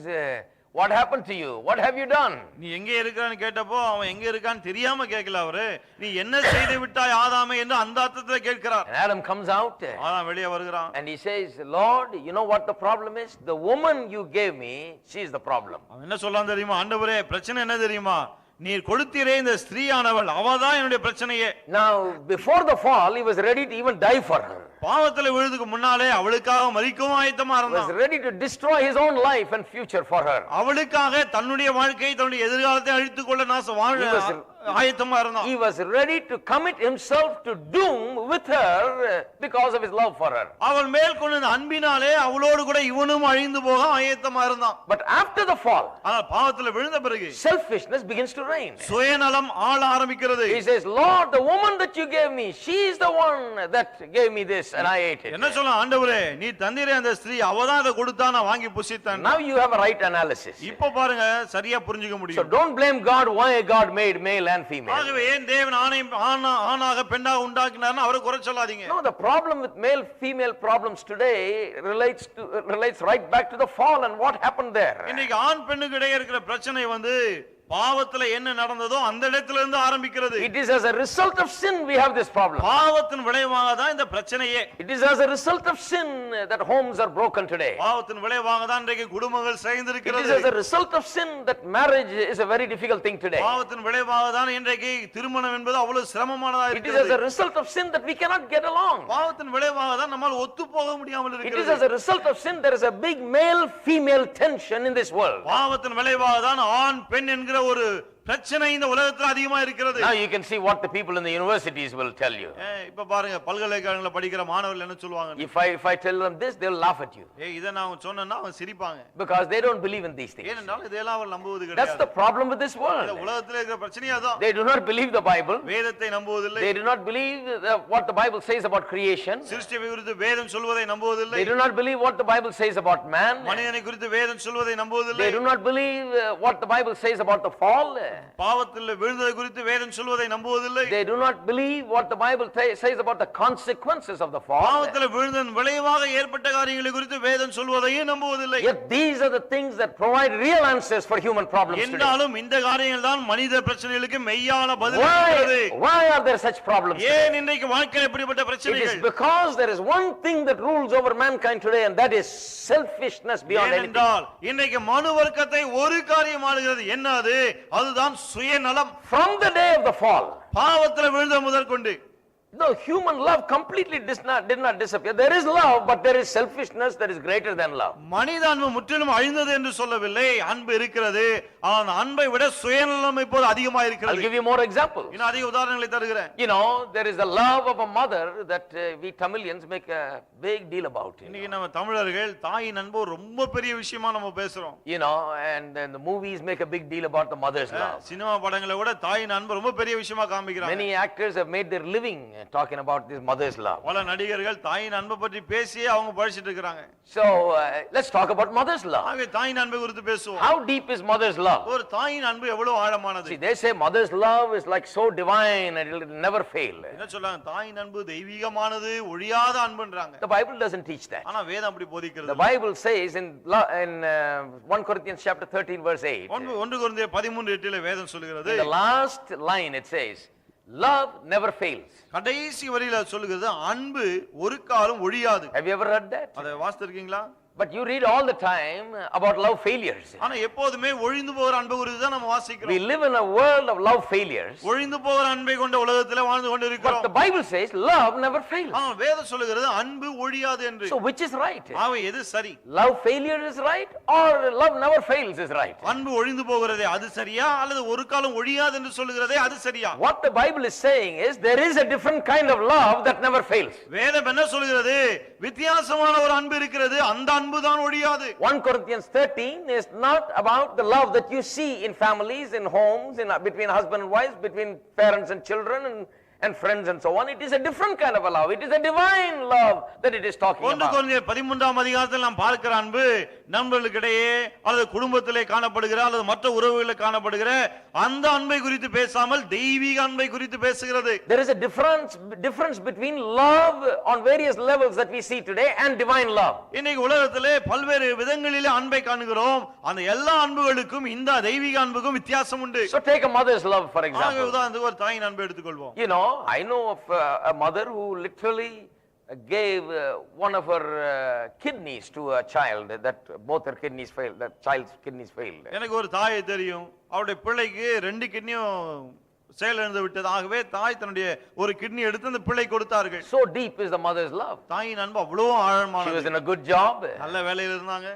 what happened to you? What have you done? நீ எங்க இருக்கான்னு கேட்டப்போ அவன் எங்க இருக்கான்னு தெரியாம கேட்கல அவரு. நீ என்ன செய்து விட்டாய் ஆதாமே என்று அந்த அர்த்தத்துல கேட்கிறார். And Adam comes out. ஆதாம் வெளியே வருகிறான். And he says, Lord, you know what the problem is? The woman you gave me, she is the problem. அவன் என்ன சொல்றான் தெரியுமா? ஆண்டவரே, பிரச்சனை என்ன தெரியுமா? நீர் கொடுத்தீரே இந்த ஸ்திரீயானவள், அவதான் என்னுடைய பிரச்சனையே. Now before the fall he was ready to even die for her. பாவத்துல விழுதுக்கு முன்னாலே அவளுக்காக மரிக்கவும் ஆயத்தமா இருந்தான். Was ready to destroy his own life and future for her. அவளுக்காக தன்னுடைய வாழ்க்கையை, தன்னுடைய எதிர்காலத்தை அழித்துக் கொள்ள வாழ ஆயத்தமா இருந்தான். He was ready to commit himself to doom with her because of his love for her. அவள் மேல் கொண்ட அன்பினாலே அவளோடு கூட இவனும் அழிந்து போக ஆயத்தமா இருந்தான். But after the fall, ஆனால் பாவத்துல விழுந்த பிறகு selfishness begins to reign. சுயநலம் ஆள ஆரம்பிக்கிறது. He says, Lord, the woman that you gave me, she is the one that gave me this and I ate it. என்ன சொல்ல? ஆண்டவரே, நீ தந்தீரே அந்த ஸ்திரீ, அவதான் அதை கொடுத்தா, நான் வாங்கி புசித்தேன். Now you have a right analysis. இப்போ பாருங்க, சரியா புரிஞ்சுக்க So முடியும். don't blame God why God made male and female. ஆகவே ஏன் தேவன் ஆணாக பெண்ணாக உண்டாக்கினார்னு அவரை குறை சொல்லாதீங்க. No, the problem with male female problems today relates right back to the fall and what happened there. இன்னைக்கு ஆண் பெண்ணுக்கு இடையே இருக்கிற பிரச்சனை பாவத்துல என்ன நடந்ததோ அந்த இடத்துல இருந்து ஆரம்பிக்கிறது. It is as a result of sin we have this problem. பாவத்தின் விளைவாக தான் இந்த பிரச்சனையே. It is as a result of sin that homes are broken today. பாவத்தின் விளைவாக தான் இன்றைக்கு குடும்பங்கள் சிதைந்திருக்கிறது. It is as a result of sin that marriage is a very difficult thing today. பாவத்தின் விளைவாக தான் இன்றைக்கு திருமணம் என்பது அவ்வளவு சிரமமானதா இருக்கிறது. It is as a result of sin that we cannot get along. பாவத்தின் விளைவாக தான் நம்மால் ஒத்து போக முடியாமல் இருக்கிறது. It is as a result of sin there is a big male female tension in this world. பாவத்தின் விளைவாக தான் ஆண் பெண் என்கிற ஒரு பிரச்சனை இந்த உலகத்துல அதிகமா இருக்கிறது. Now you can see what the people in the universities will tell you. இப்ப பாருங்க, பல்கலைக்கழகங்கள்ல படிக்கிற மாணவர்கள் என்ன சொல்வாங்க? If I tell them this, they will laugh at you. இத நான் சொன்னேன்னா அவங்க சிரிப்பாங்க. Because they don't believe in these things. ஏனென்றால் இதெல்லாம் அவர் நம்புவது கிடையாது. That's the problem with this world. இந்த உலகத்துல இருக்கிற பிரச்சனை அதான். They do not believe the Bible. வேதத்தை நம்புவதில்லை. They do not believe what the Bible says about creation. சிருஷ்டியை குறித்து வேதம் சொல்வதை நம்புவதில்லை. They do not believe what the Bible says about man. மனிதனை குறித்து வேதம் சொல்வதை நம்புவதில்லை. They do not believe what the Bible says about the fall. பாவத்தில் விழுந்தது குறித்து வேதம் சொல்வதை நம்புவதில்லை. They do not believe what the Bible says about the consequences of the fall. பாவத்தில் விழுந்ததன் விளைவாக ஏற்பட்ட காரியங்களை குறித்து வேதம் சொல்வதையும் நம்புவதில்லை. Yet these are the things that provide real answers for human problems today. என்றாலும் இந்த காரியங்கள் தான் மனித பிரச்சனைகளுக்கு மெய்யான பதில் இருக்கிறது. Why are there such problems? ஏன் இன்றைக்கு வாழ்க்கையில் இப்படிப்பட்ட பிரச்சனைகள்? It is because there is one thing that rules over mankind today and that is selfishness beyond anything. ஏனென்றால் இன்றைக்கு மனு வர்க்கத்தை ஒரு காரியம் ஆளுகிறது. என்ன அது? அதுதான் சுயநலம். From the day of the fall, பாவத்தில் விழுந்த முதற்கொண்டு no, human love completely did not disappear. There is love, but there is selfishness that is greater than love. மனித அன்பு முற்றிலும் அழிந்தது என்று சொல்லவில்லை. அன்பு இருக்கிறது. ஆனால் அன்பை விட சுயநலம் இப்போது அதிகமாக இருக்கிறது. I'll give you more examples. இன்னும் அதிக உதாரணங்களை தருகிறேன். There is the love of a mother that we Tamilians make a big deal about. இன்னைக்கு நம்ம தமிழர்கள் தாயின் அன்பு ரொம்ப பெரிய விஷயமா நம்ம பேசுறோம். And the movies make a big deal about the mother's love. Cinema படங்களை விட தாயின் அன்பு ரொம்ப பெரிய விஷயமா காமிக்கிறாங்க. Many actors have made their living talking about this mother's love. பல நடிகர்கள் தாயின் அன்பை பற்றி பேசி அவங்க படிச்சிட்டு இருக்காங்க. So let's talk about mother's love. ஆக தாயின் அன்பை குறித்து பேசுவோம். How deep is mother's love? ஒரு தாயின் அன்பு எவ்வளவு ஆழமானது? See, they say mother's love is like so divine and it will never fail. என்ன சொல்றாங்க? தாயின் அன்பு தெய்வீகமானது, ஒழியாத அன்புன்றாங்க. The Bible doesn't teach that. ஆனா வேதம் அப்படி போதிக்கிறது. The Bible says in 1 Corinthians chapter 13 verse 8. 1 கொரிந்தியர் 13:8 வேதம் சொல்கிறது. In the last line it says, love never fails. கடைசி வரியில சொல்லுகிறது, அன்பு ஒரு காலம் ஒழியாது. Have you ever read that? அதை வாசித்திருக்கீங்களா? But you read all the time about love failures. ஆனா எப்போதுமே ஒழிந்து போகிற அன்பு குறித்து தான் நம்ம வாசிக்கிறோம். We live in a world of love failures. ஒழிந்து போகிற அன்பை கொண்ட உலகத்திலே வாழ்ந்து But கொண்டிருக்கிறோம். the Bible says love never fails. வேதம் சொல்லுகிறது அன்பு ஒழியாது என்று. So which is right? எது சரி? Love failure is right or love never fails is right? அன்பு ஒழிந்து போகிறதே அது சரியா அல்லது ஒரு காலம் ஒழியாது என்று சொல்லுகிறதே அது சரியா? What the Bible is saying is there is a different kind of love that never fails. வேதம் என்ன சொல்லுகிறது? வித்தியாசமான ஒரு அன்பு இருக்கிறது, அந்த அன்பு தான் ஒழியாது. 1 Corinthians 13 is not about the love that you see in families, in homes, between husband and wives, between parents and children and friends and so on. It is a different kind of a love. It is a divine love that it is talking about. 1 கொரிந்தியர் 13ஆம் அதிகாரத்தில் நாம் பார்க்கிற அன்பு நண்பர்களுக்கிடையே அல்லது குடும்பத்திலே காணப்படுகிற அல்லது மற்ற உறவுகளில் காணப்படுகிற அந்த அன்பை குறித்து பேசாமல் தெய்வீக அன்பை குறித்து பேசுகிறது. There is a difference between love on various levels that we see today and divine love. இன்னைக்கு உலகத்திலே பல்வேறு விதங்களிலே அன்பை காணுகிறோம். அந்த எல்லா அன்புகளுக்கும் இந்த தெய்வீக அன்புக்கும் வித்தியாசம் உண்டு. So take a mother's love for example. உதாரணத்துக்கு ஒரு தாயின் அன்பை எடுத்துக்கொள்வோம். You know, I know of a mother who literally gave one of her kidneys to a child that both her kidneys failed, that child's kidneys failed. எனக்கு ஒரு தாயை தெரியும். அவருடைய பிள்ளைக்கு 2 கிட்னியும் செயலிழந்து விட்டது. ஆகவே தாய் தன்னுடைய ஒரு கிட்னி எடுத்து அந்த பிள்ளை கொடுத்தார்கள். So deep is the mother's love. தாயின் அன்பு அவ்வளவு ஆழமானது. She was in a good job. நல்ல வேலையில் இருந்தாங்க.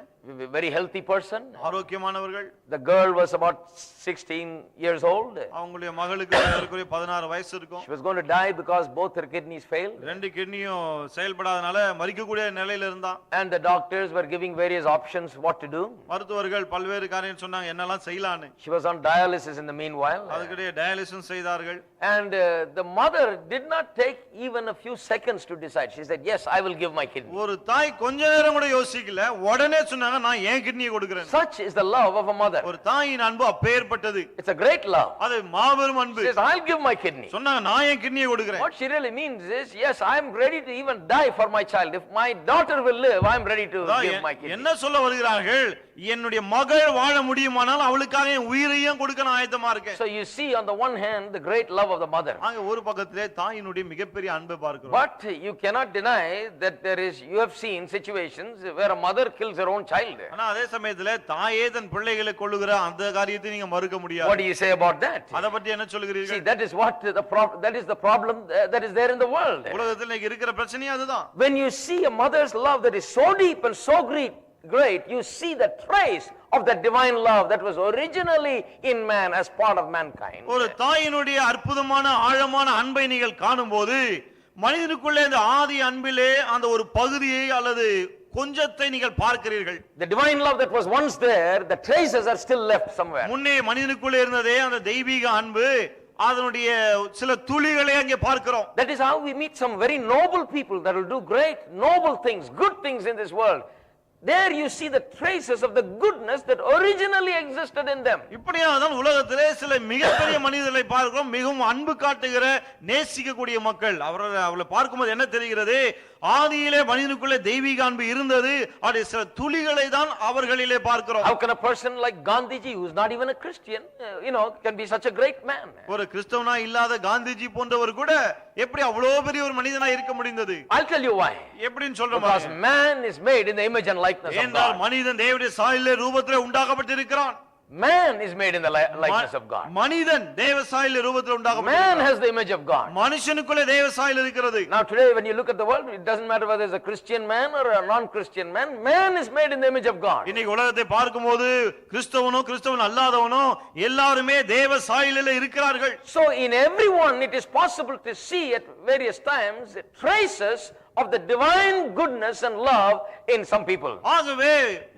Very healthy person. ஆரோக்கியமானவர்கள். The girl was about 16 years old. அவங்களுடைய மகளுக்கு ஏறக்குறைய 16 வயசு இருக்கும். She was going to die because both her kidneys failed. 2 கிட்னியும் செயல்படாதனால மரிக்கக்கூடிய நிலையில இருந்தா. And the doctors were giving various options what to do. மருத்துவர்கள் பல்வேறு காரியம் சொன்னாங்க என்னெல்லாம் செய்யலாம்னு. She was on dialysis in the meanwhile. அதுக்கிடையே டயாலிசிஸ் செய்தார்கள். And the mother did not take even a few seconds to decide. She said, "Yes, I will give my kidney." ஒரு தாய் கொஞ்ச நேரம் கூட யோசிக்கல, உடனே சொன்னாங்க நான் ஏன் கிட்னியை கொடுக்கிறேன். Such is the love of a mother. ஒரு தாயின் அன்பு அப்பேற்பட்டது. It's a great love. அது மாபெரும் அன்பு. She says, "I'll give my kidney." சொன்னாங்க நான் ஏன் கிட்னியை கொடுக்கிறேன். What she really means is, yes, I am ready to even die for my child. If my daughter will live, I am ready to give my kidney. என்ன சொல்ல வருகிறார்கள்? என்னுடைய மகள் வாழ முடியுமானால் அவளுக்காக என் உயிரையும் கொடுக்க நான் ஆயத்தமா இருக்கேன். So you see on the one hand the great love of the mother. அங்க ஒரு பக்கத்திலே தாயினுடைய மிகப்பெரிய அன்பை பார்க்கிறோம். But you cannot deny that you have seen situations where a mother kills her own child. ஆனா அதே சமயத்திலே தாயே தன் பிள்ளைகளை கொல்லுகிற அந்த காரியத்தை நீங்க மறுக்க முடியாது. What do you say about that? அத பத்தி என்ன சொல்கிறீர்கள்? See, that is the problem that is there in the world. உலகத்தில் இன்னைக்கு இருக்கிற பிரச்சனை அதுதான். When you see a mother's love that is so deep and so great, you see the trace of that divine love that was originally in man as part of mankind. ஒரு தாயினுடைய அற்புதமான ஆழமான அன்பை நீங்கள் காணும்போது மனிதனுக்குள்ளே இந்த ஆதி அன்பிலே அந்த ஒரு பகுதியை அல்லது கொஞ்சத்தை நீங்கள் பார்க்கிறீர்கள். The divine love that was once there, the traces are still left somewhere. முன்னே மனிதனுக்குள்ளே இருந்ததே அந்த தெய்வீக அன்பு அதனுடைய சில துளிகளை அங்கே பார்க்கிறோம். That is how we meet some very noble people that will do great noble things, good things in this world. There you see the traces of the goodness that originally existed in them. இப்படியாதான் உலகத்திலே சில மிகப்பெரிய மனிதர்களை பார்க்கிறோம், மிகவும் அன்பு காட்டுகிற நேசிக்கக்கூடிய மக்கள். அவர்களை பார்க்கும்போது என்ன தெரிகிறது? ஆதியிலே மனிதனுக்குள்ளே தெய்வீக அன்பு இருந்தது. அது சில துளிகளை தான் அவர்களிலே பார்க்கிறோம். How can a person like Gandhiji, who is not even a Christian, can be such a great man? ஒரு கிறிஸ்தவனா இல்லாத காந்திஜி போன்றவர் கூட எப்படி அவ்வளவு பெரிய ஒரு மனிதனா இருக்க முடிந்தது? I'll tell you why. எப்படின்னு சொல்றேன். Because man is made in the image and likeness of God. மனிதன் தேவனுடைய சாயலிலே ரூபத்திலே உண்டாக்கப்பட்டிருக்கிறான். Man is made in the likeness of God. மனிதன் தேவ சாயலிலே ரூபத்திலே உண்டாக்கப்பட்டிருக்கிறான். Man has the image of God. மனுஷனுக்குள்ளே தேவ சாயல் இருக்கிறது. Now today when you look at the world, it doesn't matter whether it's a Christian man or a non-Christian man, man is made in the image of God. இன்னைக்கு உலகத்தை பார்க்கும்போது கிறிஸ்தவன் அல்லாதவனோ எல்லாரும் தேவ சாயலிலே இருக்கிறார்கள். So in everyone it is possible to see at various times traces of the divine goodness and love in some people. ஆகவே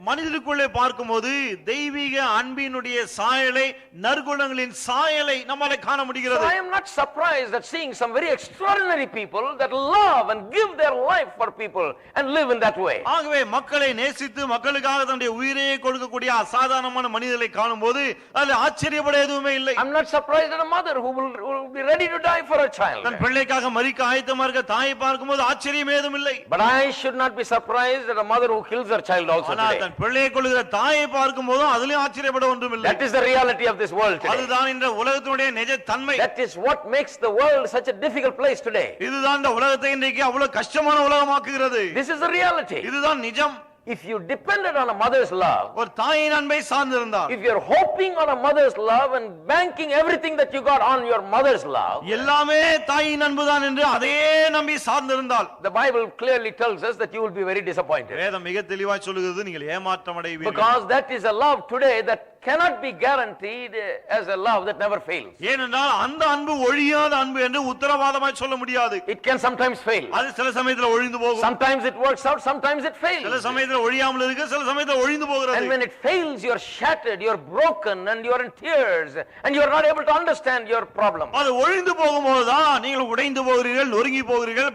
மனிதனுக்குள்ளே பார்க்கும்போது தெய்வீக அன்பினுடைய சாயலை நற்குணங்களின் சாயலை நம்மால காண முடிகிறது. So I am not surprised at seeing some very extraordinary people that love and give their life for people and live in that way. ஆகவே மக்களை நேசித்து மக்களுக்காக தன்னுடைய உயிரையே கொடுக்கக்கூடிய அசாதாரணமான மனிதர்களை காணும்போது அது ஆச்சரியப்பட எதுவுமே இல்லை. I'm not surprised at a mother who will be ready to die for a child. தன் பிள்ளைக்காக மரிக்க ஆயத்தமா இருக்க தாயை பார்க்கும்போது ஆச்சரியம் ஏதும் இல்லை. But I should not be surprised at a mother who kills her child also today. ஆனால் தன் பிள்ளையை கொல்லுகிற தாயை பார்க்கும்போது அதிலும் ஆச்சரியப்பட ஒன்றும் இல்லை. That is the reality of this world today. அதுதான் இந்த உலகத்தினுடைய நிஜ தன்மை. That is what makes the world such a difficult place today. இதுதான் இந்த உலகத்தை இன்றைக்கு அவ்வளவு கஷ்டமான உலகமாக்குகிறது. This is the reality. இதுதான் நிஜம். If you depended on a mother's love, ஒரு தாயின் அன்பை சார்ந்திருந்தால், if you're hoping on a mother's love and banking everything that you got on your mother's love, எல்லாமே தாயின் அன்புதான் என்று அதையே நம்பி சார்ந்திருந்தால், the Bible clearly tells us that you will be very disappointed. வேதம் மிக தெளிவாய் சொல்லுகிறது, நீங்கள் ஏமாற்றம் அடைவீர்கள். Because that is a love today that cannot be guaranteed as a love that never fails. ஏனென்றால் அந்த அன்பு ஒழியாத அன்பு என்று உத்தரவாதமாய் சொல்ல முடியாது. It can sometimes fail. அது சில சமயத்துல ஒழிந்து போகும். Sometimes it works out, sometimes it fails. சில சமயத்துல ஒழியாமல் இருக்கு, சில சமயத்துல ஒழிந்து போகிறது. And when it fails, you're shattered, you're broken, and you're in tears, and you're not able to understand your problem. அது ஒழிந்து போகும்போதுதான் நீங்கள் உடைந்து போகிறீர்கள், நொறுங்கி போகிறீர்கள்,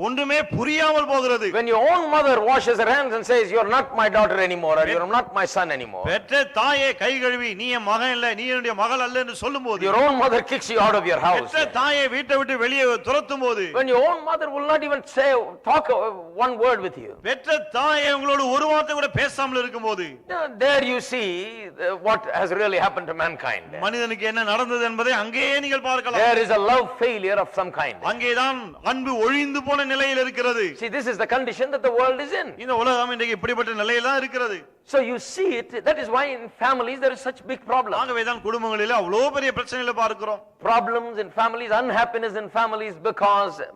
ஒன்றுமே புரியாமல் போகிறது. When your own mother washes her hands and says, you're not my daughter anymore, or you're not my son anymore. பெற்ற தாயே கை கழுவி, நீ என் மகன் இல்ல, நீ என்னுடைய மகள் அல்ல என்று சொல்லும்போது, your own mother kicks you out of your house. பெற்ற தாயை வீட்டை விட்டு வெளியே துரத்தும்போது, when your own mother will not even talk one word with you. பெற்ற தாயை உங்களோடு ஒரு வார்த்தை கூட பேசாமல் இருக்கும்போது, there you see what has really happened to mankind. மனிதனுக்கு என்ன நடந்தது என்பதை அங்கேயே நீங்கள் பார்க்கலாம். There is a love failure of some kind. அங்கேதான் அன்பு ஒழிந்து போன நிலையில் இருக்கிறது. See, this is the condition that the world is in. இந்த உலகம் இன்றைக்கு இப்படிப்பட்ட நிலையில் தான் இருக்கிறது. So you see it, that is why in families there is such big problem. ஆகவேதான் குடும்பங்களிலே அவ்வளவு பெரிய பிரச்சனைகளை பார்க்கிறோம். Problems in families, unhappiness in families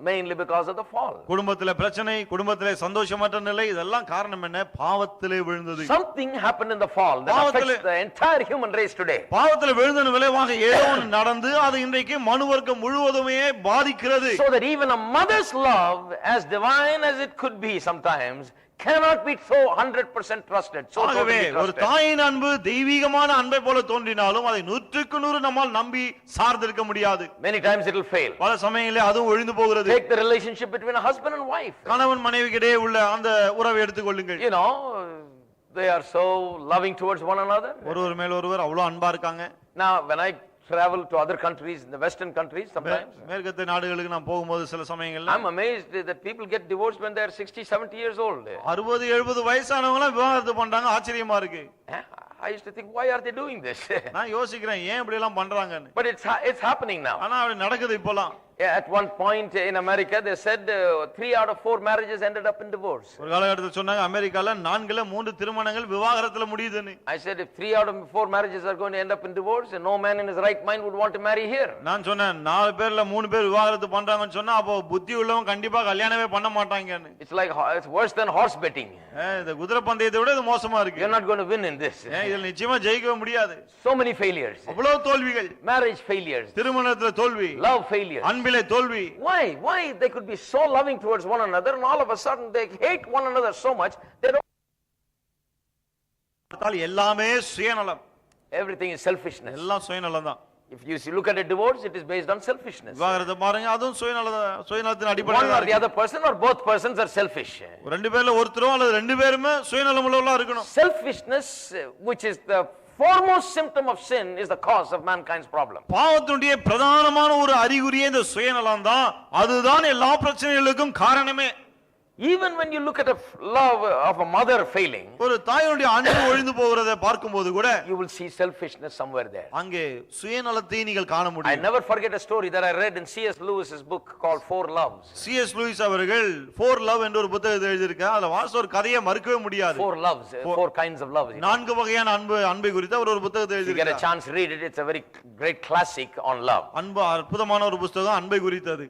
mainly because of the fall. குடும்பத்திலே பிரச்சனை, குடும்பத்திலே சந்தோஷமற்ற நிலை, இதெல்லாம் காரணம் என்ன? பாவத்திலே விழுந்தது. Something happened in the fall that affects the entire human race today. பாவத்திலே விழுந்தன விளைவாக ஏதோ ஒன்று நடந்து அது இன்றைக்கு மனுவர்க்கம் முழுவதுமே பாதிக்கிறது. So that even a mother's love, as divine as it could be sometimes, cannot be so 100% trusted. So ஒரு தாயின் அன்பு தெய்வீகமான அன்பை போல தோன்றினாலும் அதை 100% நம்மால் நம்பி சார்ந்திருக்க முடியாது. Many times it will fail. பல சமயங்களில் அதுவும் ஒழிந்து போகிறது. Take the relationship between a husband and wife. கணவன் மனைவிக்கிடையே உள்ள அந்த உறவை எடுத்துக்கொள்ளுங்கள். You know, they are so loving towards one another. ஒருவர் மேல் ஒருவர் அவ்வளவு அன்பா இருக்காங்க. Now when I travel to other countries, in the western countries sometimes, மேற்கத்திய நாடுகளுக்கு நான் போகும்போது சில சமயங்கள்ல I'm amazed that people get divorced when they are 60 70 years old. 60 70 வயசானவங்க எல்லாம் விவாகரத்து பண்றாங்க. ஆச்சரியமா இருக்கு. I used to think, why are they doing this? நான் யோசிக்கிறேன் ஏன் இப்படி எல்லாம் பண்றாங்கன்னு. But it's happening now. ஆனா அது நடக்குது இப்போலாம். At one point in America they said 3 out of 4 marriages ended up in divorce. ஒரு காலகட்டத்துல சொன்னாங்க அமெரிக்கால 4ல 3 திருமணங்கள் விவாகரத்துல முடியுதுன்னு. I said if 3 out of 4 marriages are going to end up in divorce, no man in his right mind would want to marry here. நான் சொன்னேன் 4 பேர்ல 3 பேர் விவாகரத்து பண்றாங்கன்னு சொன்னா அப்போ புத்தி உள்ளவங்க கண்டிப்பா கல்யாணமே பண்ண மாட்டாங்கன்னு. It's worse than horse betting. இந்த குதிரை பந்தயத்தை விட இது மோசமா இருக்கு. You're not going to win in this. இதுல நிச்சயமா ஜெயிக்க முடியாது. So many failures. அவ்வளவு தோல்விகள். Marriage failures. திருமணத்துல தோல்வி. Love failures. அன்பிலே தோல்வி. Why they could be so loving towards one another and all of a sudden they hate one another so much they don't. எல்லாமே சுயநலம். Everything is selfishness. எல்லாம் சுயநலம் தான். If you look at a divorce, it is based on selfishness. விவாகரத்து பாருங்க, அதுவும் சுயநலத்தின் அடிப்படையில் one or the other person or both persons are selfish. ரெண்டு பேர்ல ஒருத்தரோ அல்லது ரெண்டு பேருமே சுயநலம் உள்ளவங்களா இருக்கணும். Selfishness, which is the foremost symptom of sin, is the cause of mankind's problem. பாவத்தினுடைய பிரதானமான ஒரு அறிகுறியே இந்த சுயநலம் தான். அதுதான் எல்லா பிரச்சனைகளுக்கும் காரணமே. Even when you look at a love of a mother failing, ஒரு தாயினுடைய அன்பு ஒழிந்து போகிறதை பார்க்கும்போது கூட you will see selfishness somewhere there. அங்கே சுயநலத்தை நீங்கள் காண I முடியும். never forget a story that I read in C.S. Lewis's book called Four Loves. C.S. Lewis அவர்கள் Four Love என்ற ஒரு புத்தகத்தை எழுதியிருக்கார். அதுல வாச ஒரு கதையை மறுக்கவே முடியாது. Four loves, four kinds of love. 4 வகையான அன்பை குறித்து அவர் ஒரு புத்தகத்தை எழுதியிருக்கார். If you get a chance read it, it's a very great classic on love. அன்பு அற்புதமான ஒரு புத்தகம் அன்பை குறித்தது.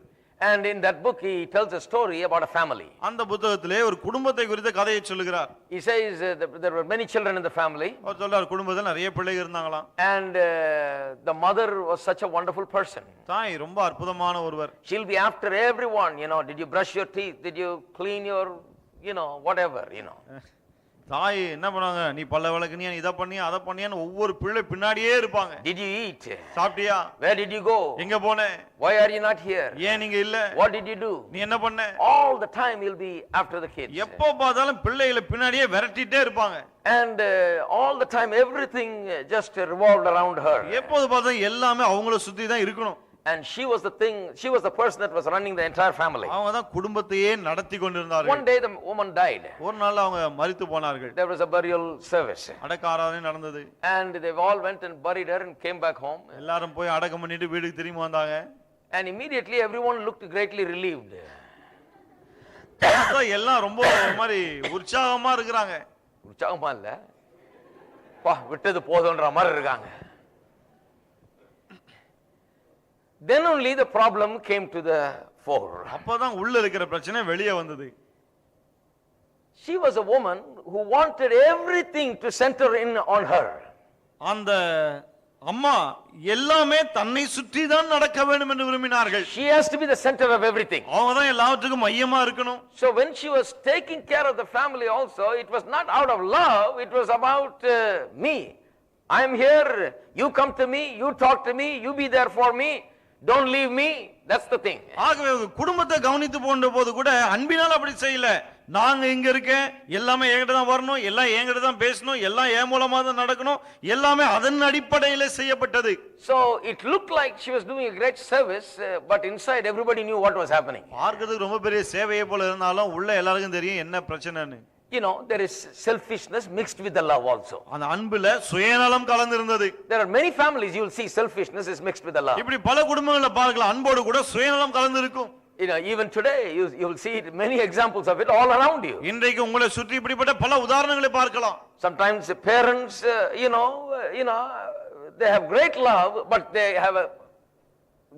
And in that book he tells a story about a family. அந்த புத்தகத்திலே ஒரு குடும்பத்தை குறித்த கதையை சொல்லுகிறார். He says there were many children in the family. அவர் சொல்றார் குடும்பத்துல நிறைய பிள்ளைகள் இருந்தாங்களாம். And the mother was such a wonderful person. தாய் ரொம்ப அற்புதமான ஒருவர். She'll be after everyone, did you brush your teeth, did you clean your, whatever. தாய் என்ன பண்ணுவாங்க, நீ பல்ல விளக்குனியா, இத பண்ணியா அத பண்ணியான்னு ஒவ்வொரு பிள்ளை பின்னாடியே இருப்பாங்க. Did you eat? சாப்பிட்டியா? Where did you go? எங்க போனே? Why are you not here? ஏன் நீங்க இல்ல? What did you do? நீ என்ன பண்ண? All the time you'll be after the kids. எப்போ பார்த்தாலும் பிள்ளைகளை பின்னாடியே விரட்டிட்டே இருப்பாங்க. And all the time everything just revolved around her. எப்போது பார்த்தாலும் எல்லாமே அவங்கள சுத்தி தான் இருக்கணும். And she was the person that was running the entire family. அவங்க தான் குடும்பத்தையே நடத்தி கொண்டிருந்தார்கள். One day the woman died. ஒரு நாள் அவங்க மரித்து போனார்கள். There was a burial service. அடக்க ஆராதனை நடந்தது. And they all went and buried her and came back home. எல்லாரும் போய் அடக்கம் பண்ணிட்டு வீட்டுக்கு திரும்பி வந்தாங்க. And immediately everyone looked greatly relieved. எல்லாம் ரொம்ப மாதிரி உற்சாகமா இருக்காங்க. உற்சாகமா இல்ல, பா விட்டது போதும்ன்ற மாதிரி இருக்காங்க. Then only the problem came to the fore. அப்பதான் உள்ள இருக்கிற பிரச்சனை வெளியே வந்தது. She was a woman who wanted everything to center in on her. அந்த அம்மா எல்லாமே தன்னை சுற்றி தான் நடக்க வேண்டும் என்று விரும்பினார்கள். She has to be the center of everything. அவங்க தான் எல்லாத்துக்கும் மையமா இருக்கணும். So when she was taking care of the family also, it was not out of love, it was about me. I am here, you come to me, you talk to me, you be there for me, don't leave me. That's the thing. ஆகவே குடும்பத்தை கவனித்து போன்ற போது கூட அன்பினால் அப்படி செய்யல. நாங்க இங்க இருக்கேன், எல்லாமே என்கிட்ட தான் வரணும், எல்லாம் என்கிட்ட தான் பேசணும், எல்லாம் என் மூலமா தான் நடக்கணும், எல்லாமே அதன் அடிப்படையில செய்யப்பட்டது. So it looked like she was doing a great service, but inside everybody knew what was happening. பார்க்கிறதுக்கு ரொம்ப பெரிய சேவையை போல இருந்தாலும் உள்ள எல்லாருக்கும் தெரியும் என்ன பிரச்சனைன்னு. You know, there is selfishness mixed with the love also. அந்த அன்புல சுயநலம் கலந்து இருந்தது. There are many families you will see selfishness is mixed with the love. இப்படி பல குடும்பங்களை பார்க்கலாம், அன்போடு கூட சுயநலம் கலந்து இருக்கும். You know, even today you will see many examples of it all around you. இன்றைக்கு உங்களை சுற்றி இப்படிப்பட்ட பல உதாரணங்களை பார்க்கலாம். Sometimes the parents, they have great love, but they have a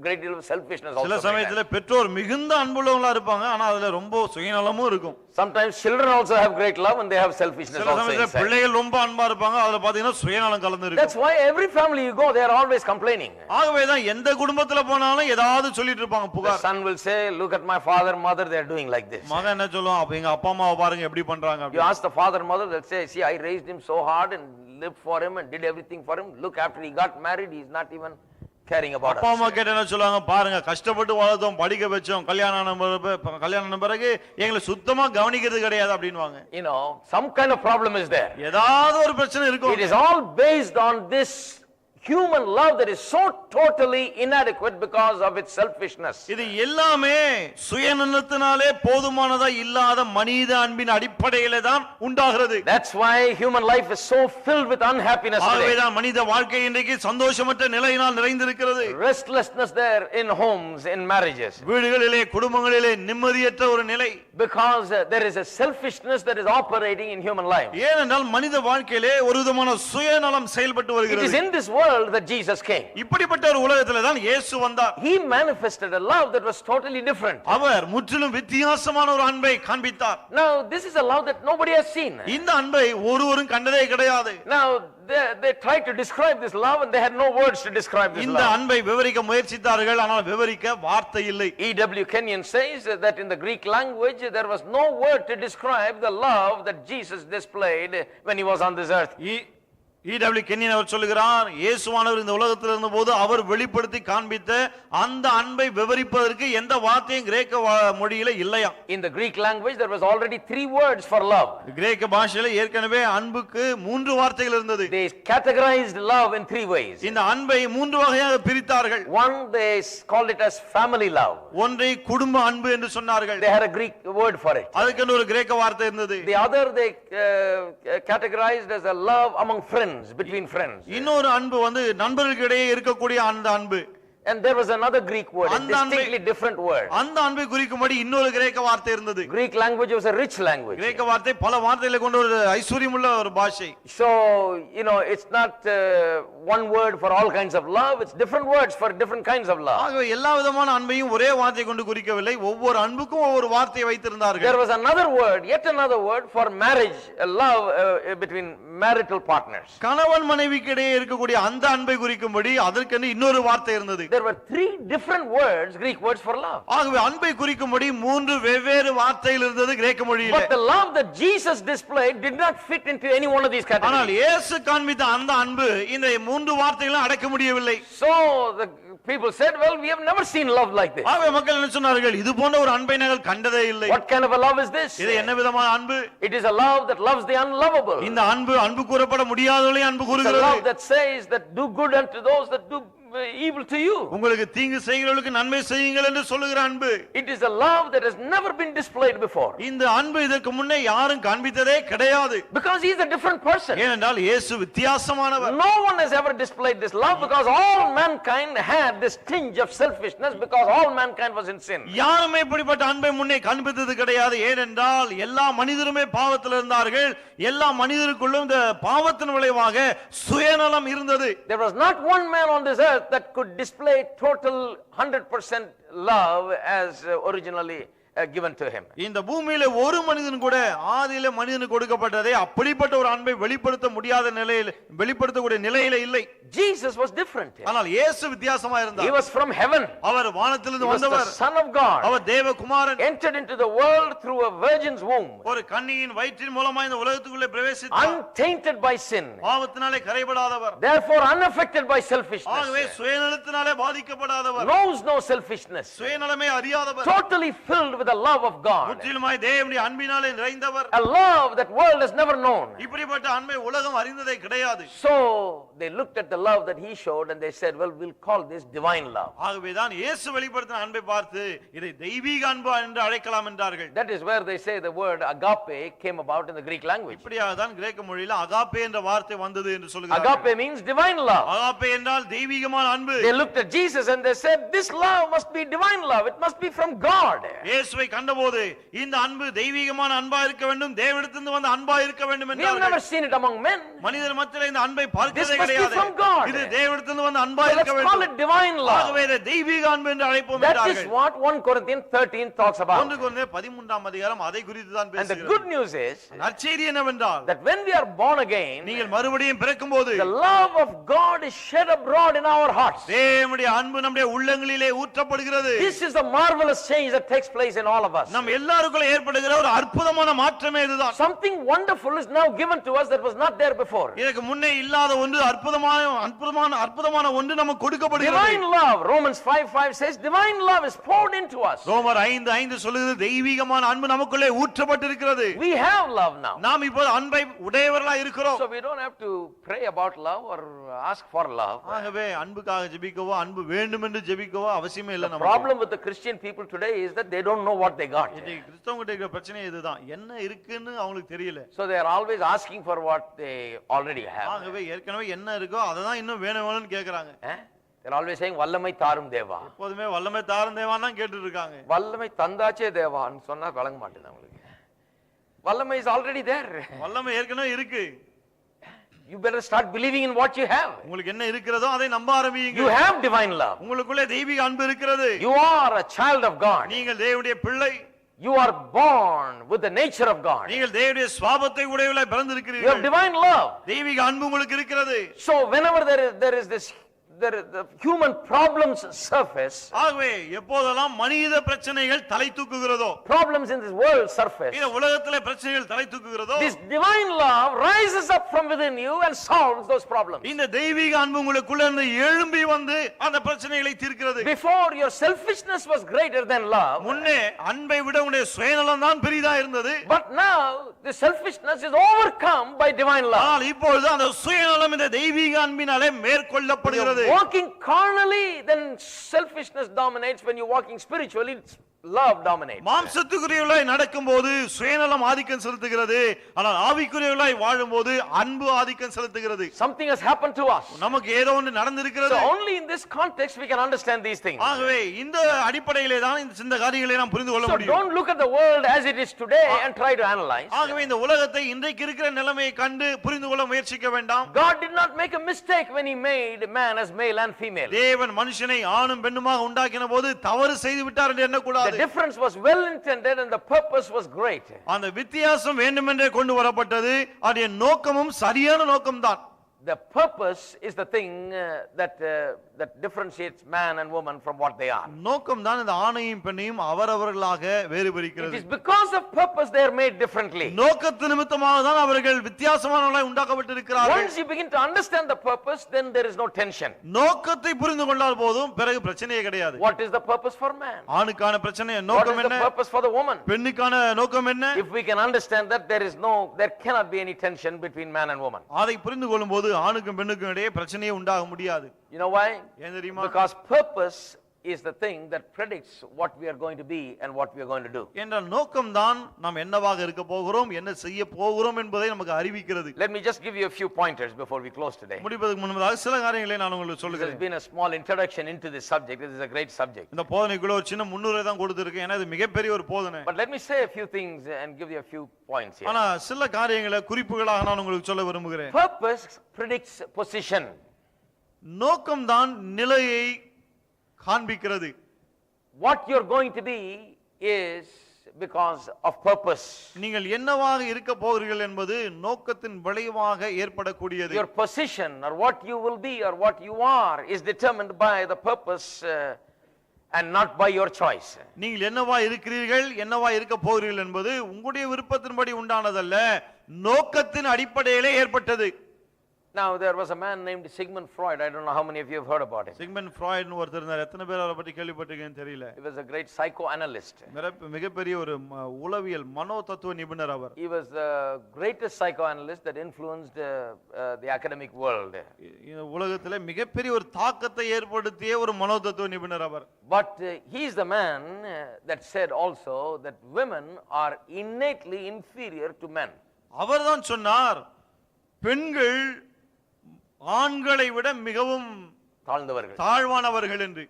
great deal of selfishness also. சில சமயத்துல பெற்றோர் மிகுந்த அன்புள்ளவங்களா இருப்பாங்க, ஆனா அதுல ரொம்ப சுயநலமும் இருக்கும். Sometimes children also have great love and they have selfishness சில also சமயத்துல inside. பிள்ளைகள் ரொம்ப அன்பா இருப்பாங்க, அதுல பாத்தீங்கன்னா சுயநலம் கலந்து இருக்கும். That's why every family you go, they are always complaining. ஆகவே தான் எந்த குடும்பத்துல போனாலும் ஏதாவது சொல்லிட்டு இருப்பாங்க, The புகார். son will say, look at my father, mother, they are doing like this. மகன் என்ன சொல்லுவான், அப்ப எங்க அப்பா அம்மாவை பாருங்க எப்படி பண்றாங்க. You ask the father and mother, they'll say, see, I raised him so hard and lived for him and did everything for him. Look, after he got married, he is not even caring about us. அப்பா அம்மா கேட்ட என்ன சொல்லுவாங்க, பாருங்க கஷ்டப்பட்டு வளர்த்தோம், படிக்க வச்சோம், கல்யாணம் பிறகு எங்களை சுத்தமா கவனிக்கிறது கிடையாது அப்படின்வாங்க. You know, some kind of problem is there. ஏதாவது ஒரு பிரச்சனை இருக்கும். It is all based on this human love that is so totally inadequate because of its selfishness. இது எல்லாமே சுயநலத்தினாலே போதுமானதா இல்லாத மனித அன்பின் அடிப்படையிலே தான் உண்டாகிறது. That's why human life is so filled with unhappiness today. ஆகவேதான் மனித வாழ்க்கை இன்றைக்கு சந்தோஷமற்ற நிலையினால் நிறைந்திருக்கிறது. Restlessness there in homes, in marriages. வீடுகளிலே குடும்பங்களிலே நிம்மதியற்ற ஒரு நிலை. Because there is a selfishness that is operating in human life. ஏனென்றால் மனித வாழ்க்கையிலே ஒரு விதமான சுயநலம் செயல்பட்டு It is வருகிறது. in this world that Jesus came. இப்படிப்பட்ட ஒரு உலகத்திலே தான் இயேசு வந்தார். He manifested a love that was totally different. அவர் முற்றிலும் வித்தியாசமான ஒரு அன்பை காண்பித்தார். Now this is a love that nobody has seen. இந்த அன்பை ஒருவரும் கண்டதே கிடையாது. Now they tried to describe this love and they had no words to describe this இந்த love. அன்பை விவரிக்க முயற்சித்தார்கள், ஆனால் விவரிக்க வார்த்தை இல்லை. E.W. Kenyon says that in the Greek language there was no word to describe the love that Jesus displayed when he was on this earth. E.W. Kenyon அவர் சொல்லுகிறார், இயேசுவானவர் இந்த உலகத்தில் இருந்தபோது அவர் வெளிப்படுத்தி காண்பித்த அந்த அன்பை விவரிப்பதற்கு எந்த வார்த்தையும் கிரேக்க மொழியில இல்லையா. In the Greek language there was already 3 words for love. கிரேக்க பாஷையில ஏற்கனவே அன்புக்கு 3 வார்த்தைகள் இருந்தது. They categorized love in 3 ways. இந்த அன்பை 3 வகையாக பிரித்தார்கள். One, they called it as family love. ஒன்றை குடும்ப அன்பு என்று சொன்னார்கள். They had a Greek word for it. அதுக்கு ஒரு கிரேக்க வார்த்தை இருந்தது. The other they categorized as a love among friends, between friends. இன்னொரு அன்பு வந்து நண்பர்களுக்கிடையே இருக்கக்கூடிய அந்த அன்பு. And there was another Greek word, a distinctly different word. அந்த அன்பை குறிக்கும்படி இன்னொரு கிரேக்க வார்த்தை இருந்தது. Greek language was a rich language. கிரேக்க வார்த்தை பல வார்த்தைகளை கொண்ட ஒரு ஐஸ்வரியமுள்ள ஒரு பாஷை. So, it's not one word for all kinds of love, it's different words for different kinds of love. ஆகவே எல்லா விதமான அன்பையும் ஒரே வார்த்தை கொண்டு குறிக்கவில்லை, ஒவ்வொரு அன்புக்கும் ஒவ்வொரு வார்த்தையை வைத்திருந்தார்கள். There was another word, yet another word for marriage, love between marital partners. கணவன் மனைவிக்கு இடையே இருக்கக்கூடிய அந்த அன்பை குறிக்கும்படி அதற்கென்று இன்னொரு வார்த்தை இருந்தது. There were 3 different words, Greek words for love. ஆகவே அன்பை குறிக்கும்படி 3 வெவ்வேறு வார்த்தைகள் இருந்தது கிரேக்க மொழியிலே. But the love that Jesus displayed did not fit into any one of these ஆனால் categories. இயேசு காண்பித்த அந்த அன்பு இந்த 3 வார்த்தைகளும் அடக்க முடியவில்லை. So the people said, well, we have never seen love like this. ஆகவே மக்கள் என்ன சொன்னார்கள், இது போன்ற ஒரு அன்பை நாங்கள் கண்டதே இல்லை. What kind of a love is this? இது என்ன விதமான அன்பு? It is a love that loves the unlovable. இந்த அன்பு கூறப்பட முடியாதவர்களே அன்பு It's a கூறுகிறது. love that says that do good unto those that do evil to you. உங்களுக்கு தீங்கு செய்கிறவர்களுக்கு நன்மை செய்யுங்கள் என்று சொல்லுகிற அன்பு. It is a love that has never been displayed before. இந்த அன்பு இதற்கு முன்னே யாரும் காண்பித்ததே கிடையாது. Because he is a different person. ஏனென்றால் இயேசு வித்தியாசமானவர். No one has ever displayed this love because all mankind had this tinge of selfishness because all mankind was in sin. யாருமே இப்படிப்பட்ட அன்பை முன்னே காண்பித்தது கிடையாது. ஏனென்றால் எல்லா மனிதருமே பாவத்தில் இருந்தார்கள். எல்லா மனிதருக்குள்ளும் இந்த பாவத்தின் விளைவாக சுயநலம் இருந்தது. There was not one man on this earth that could display total 100% love as originally given to him. இந்த பூமியில ஒரு மனிதன் கூட ஆதியிலே மனிதனுக்கு கொடுக்கப்பட்டதே அப்படிப்பட்ட ஒரு அன்பை வெளிப்படுத்த முடியாத நிலையில் வெளிப்படுத்தக்கூடிய நிலையில இல்லை. Jesus was different. ஆனால் இயேசு வித்தியாசமா இருந்தார். He was from heaven. அவர் வானத்திலிருந்து வந்தவர். The Son of God. அவர் தேவகுமாரன். Entered into the world through a virgin's womb. ஒரு கன்னியின் வயிற்றின் மூலமாக இந்த உலகத்துக்குள்ளே பிரவேசித்தார். Untainted by sin. பாவத்தினாலே கரைபடாதவர். Therefore unaffected by selfishness. ஆகவே சுயநலத்தினாலே பாதிக்கப்படாதவர். Knows no selfishness. சுயநலமே அறியாதவர். Totally filled with the love of God. முற்றிலுமாய் தேவனுடைய அன்பினாலே நிறைந்தவர். A love that world has never known. இப்படிப்பட்ட அன்பை உலகம் அறிந்ததே கிடையாது. So they looked at the love that he showed and they said, well, we'll call this divine love. ஆகவே தான் இயேசு வெளிப்படுத்தின அன்பை பார்த்து இதை தெய்வீக அன்பு என்று அழைக்கலாம் என்றார்கள். That is where they say the word agape came about in the Greek language. இப்படியாக தான் கிரேக்க மொழியில அகாப்பே என்ற வார்த்தை வந்தது என்று சொல்கிறார்கள். Agape means divine love. Agape என்றால் தெய்வீகமான அன்பு. They looked at Jesus and they said, this love must be divine love. It must be from God. இயேசுவை கண்டபோது இந்த அன்பு தெய்வீகமான அன்பா இருக்க வேண்டும், தேவனிடத்திலிருந்து வந்த அன்பா இருக்க வேண்டும் We have never என்றார்கள். seen it among men. மனிதர் மத்தியிலே இந்த அன்பை பார்த்ததே This must be கிடையாது. from God. இது தேவனிடத்திலிருந்து வந்த அன்பா So let's இருக்க call வேண்டும். it divine love. ஆகவே இதை தெய்வீக அன்பு என்று அழைப்போம் That is என்றார்கள். what 1 Corinthians 13 talks about. 1 கொரிந்தியர் 13ஆம் அதிகாரம் அதை குறித்து தான் And the பேசுகிறது. good news is நற்செய்தி என்னவென்றால் that when we are born again, நீங்கள் மறுபடியும் பிறக்கும்போது the love of God is shed abroad in our hearts. தேவனுடைய அன்பு நம்முடைய உள்ளங்களிலே ஊற்றப்படுகிறது. This is the marvelous change that takes place in all of us. நம் எல்லாருக்குள்ள ஏற்படுகிற ஒரு அற்புதமான மாற்றமே இதுதான். Something wonderful is now given to us that was not there before. இதற்கு முன்னே இல்லாத ஒன்று அற்புதமான ஒன்று நமக்கு கொடுக்கப்படுகிறது. Divine love. Romans 5:5 says divine love is poured into us. ரோமர் 5:5 சொல்லுகிறது தெய்வீகமான அன்பு நமக்குள்ளே ஊற்றப்பட்டிருக்கிறது. We have love now. நாம் இப்போது அன்பை உடையவர்களாய் இருக்கிறோம். So we don't have to pray about love or ask for love. ஆகவே அன்புக்காக ஜெபிக்கவோ அன்பு வேண்டும் என்று ஜெபிக்கவோ அவசியமே இல்லை The நமக்கு. problem with the Christian people today is that they don't know what they got. இது கிறிஸ்தவங்கிட்ட இருக்கிற பிரச்சனை இதுதான். என்ன இருக்குன்னு அவங்களுக்கு தெரியல. So they are always asking for what they already have. ஆகவே ஏற்கனவே என்ன இருக்கோ அதை தான் இன்னும் வேணும்னு கேக்குறாங்க. They're always saying வல்லமை தாரும் தேவா. எப்போதுமே வல்லமை தாரும் தேவான்னு தான் கேட்டுட்டு இருக்காங்க. வல்லமை தந்தாச்சே தேவான்னு சொன்னா விளங்க மாட்டேங்குது அவங்களுக்கு. வல்லமை is already there. வல்லமை ஏற்கனவே இருக்கு. You better start believing in what you have. உங்களுக்கு என்ன இருக்கிறதோ அதை நம்ப ஆரம்பியுங்க. You have divine love. உங்களுக்குள்ளே தெய்வீக அன்பு இருக்கிறது. You are a child of God. நீங்கள் தேவனுடைய பிள்ளை. You are born with the nature of God. நீங்கள் தேவனுடைய சுபாவத்தை உடையவளாய் You have பிறந்திருக்கிறீர்கள். divine love. தெய்வீக அன்பு உங்களுக்கு இருக்கிறது. So whenever there is this the human problems surface, ஆகவே எப்போதெல்லாம் மனித பிரச்சனைகள் தலை தூக்குகிறதோ, problems in this world surface, இந்த உலகத்திலே பிரச்சனைகள் தலை தூக்குகிறதோ, this divine love rises up from within you and solves those problems. இந்த தெய்வீக அன்பு உங்களுக்குள்ள இருந்து எழும்பி வந்து அந்த பிரச்சனைகளை தீர்க்கிறது. Before your selfishness was greater than love, முன்னே அன்பை விட உங்களுடைய சுயநலம் தான் பெரிதா இருந்தது. but now the selfishness is overcome by divine love. ஆனால் இப்பொழுது அந்த சுயநலம் இந்த தெய்வீக அன்பினாலே மேற்கொள்ளப்படுகிறது. Walking carnally, then selfishness dominates. When you're walking spiritually, love dominates. மாம்சத்துக்குரியவளாய் நடக்கும்போது சுயநலம் ஆதிக்கம் செலுத்துகிறது. ஆனால் ஆவிக்குரியவளாய் வாழும்போது அன்பு ஆதிக்கம் செலுத்துகிறது. Something has happened to us. நமக்கு ஏதோ ஒன்று நடந்திருக்கிறது. So only in this context we can understand these things. ஆகவே இந்த அடிப்படையிலே தான் இந்த காரியங்களை நாம் புரிந்து கொள்ள So முடியும். don't look at the world as it is today and try to analyze. ஆகவே இந்த உலகத்தை இன்றைக்கு இருக்கிற நிலைமையை கண்டு புரிந்து கொள்ள முயற்சிக்க வேண்டாம். God did not make a mistake when he made man as male and female. தேவன் மனுஷனை ஆணும் பெண்ணுமாக உண்டாக்கின போது தவறு செய்து விட்டார் என்று எண்ணக்கூடாது. The difference was well intended and the purpose was great. அந்த வித்தியாசம் வேண்டுமென்றே கொண்டு வரப்பட்டது. அதே நோக்கமும் சரியான நோக்கம்தான். The purpose is the thing that differentiates man and woman from what they are. நோக்கம் தான் இந்த ஆணையும் பெண்ணையும் அவரவர்களாக வேறுபடுகிறது. It is because of purpose they are made differently. நோக்கத்து நிமித்தமாக தான் அவர்கள் வித்தியாசமானவர்களாய் உண்டாக்கப்பட்டிருக்கிறார்கள். Once you begin to understand the purpose, then there is no tension. நோக்கத்தை புரிந்து கொண்டால் போதும், பிறகு பிரச்சனையே கிடையாது. What is the purpose for man? ஆணுக்கான பிரச்சனை What நோக்கம் is என்ன? the purpose for the woman? பெண்ணுக்கான நோக்கம் என்ன? If we can understand that, there cannot be any tension between man and woman. அதை புரிந்து கொள்ளும்போது ஆணுக்கும் பெண்ணுக்கும் இடையே பிரச்சனையே உண்டாக முடியாது. You know why? ஏன் தெரியுமா? Because purpose is the thing that predicts what we are going to be and what we are going to do. என்ற நோக்கம்தான் நாம் என்னவாக இருக்க போகிறோம், என்ன செய்ய போகிறோம் என்பதை நமக்கு அறிவிக்கிறது. Let me just give you a few pointers before we close today. முடிப்பதற்கு முன்னதாக சில காரியங்களை நான் உங்களுக்கு This has சொல்கிறேன். been a small introduction into this subject. This is a great subject. இந்த போதனைக்குள்ள ஒரு சின்ன முன்னுரை தான் கொடுத்திருக்கேன். ஏன்னா இது மிகப்பெரிய ஒரு போதனை. But let me say a few things and give you a few points here. ஆனா சில காரியங்களை குறிப்புகளாக நான் உங்களுக்கு சொல்ல விரும்புகிறேன். Purpose predicts position. நோக்கம்தான் நிலையை காண்பிக்கிறது. What you're going to be is because of purpose. நீங்கள் என்னவாக இருக்க போகிறீர்கள் என்பது நோக்கத்தின் விளைவாக ஏற்படக்கூடியது. Your position or what you will be or what you are is determined by the purpose and not by your choice. நீங்கள் என்னவா இருக்கிறீர்கள், என்னவா இருக்க போகிறீர்கள் என்பது உங்களுடைய விருப்பத்தின்படி உண்டானதல்ல, நோக்கத்தின் அடிப்படையிலே ஏற்பட்டது. Now there was a man named Sigmund Freud. I don't know how many of you have heard about him. Sigmund ஃப்ராய்ட்னு ஒருத்தர் இருந்தார். எத்தனை பேர் அவரை பற்றி கேள்விப்பட்டிருக்கீங்கன்னு தெரியல. He was a great psychoanalyst. மிகப்பெரிய ஒரு உளவியல் மனோ தத்துவ நிபுணர் அவர். He was the greatest psychoanalyst that influenced the academic world. இந்த உலகத்திலே மிகப்பெரிய ஒரு தாக்கத்தை ஏற்படுத்திய ஒரு மனோ தத்துவ நிபுணர் அவர். But he is the man that said also that women are innately inferior to men. அவர்தான் சொன்னார், பெண்கள் ஆண்களை விட மிகவும் தாழ்ந்தவர்கள். தாழ்வானவர்கள் என்று.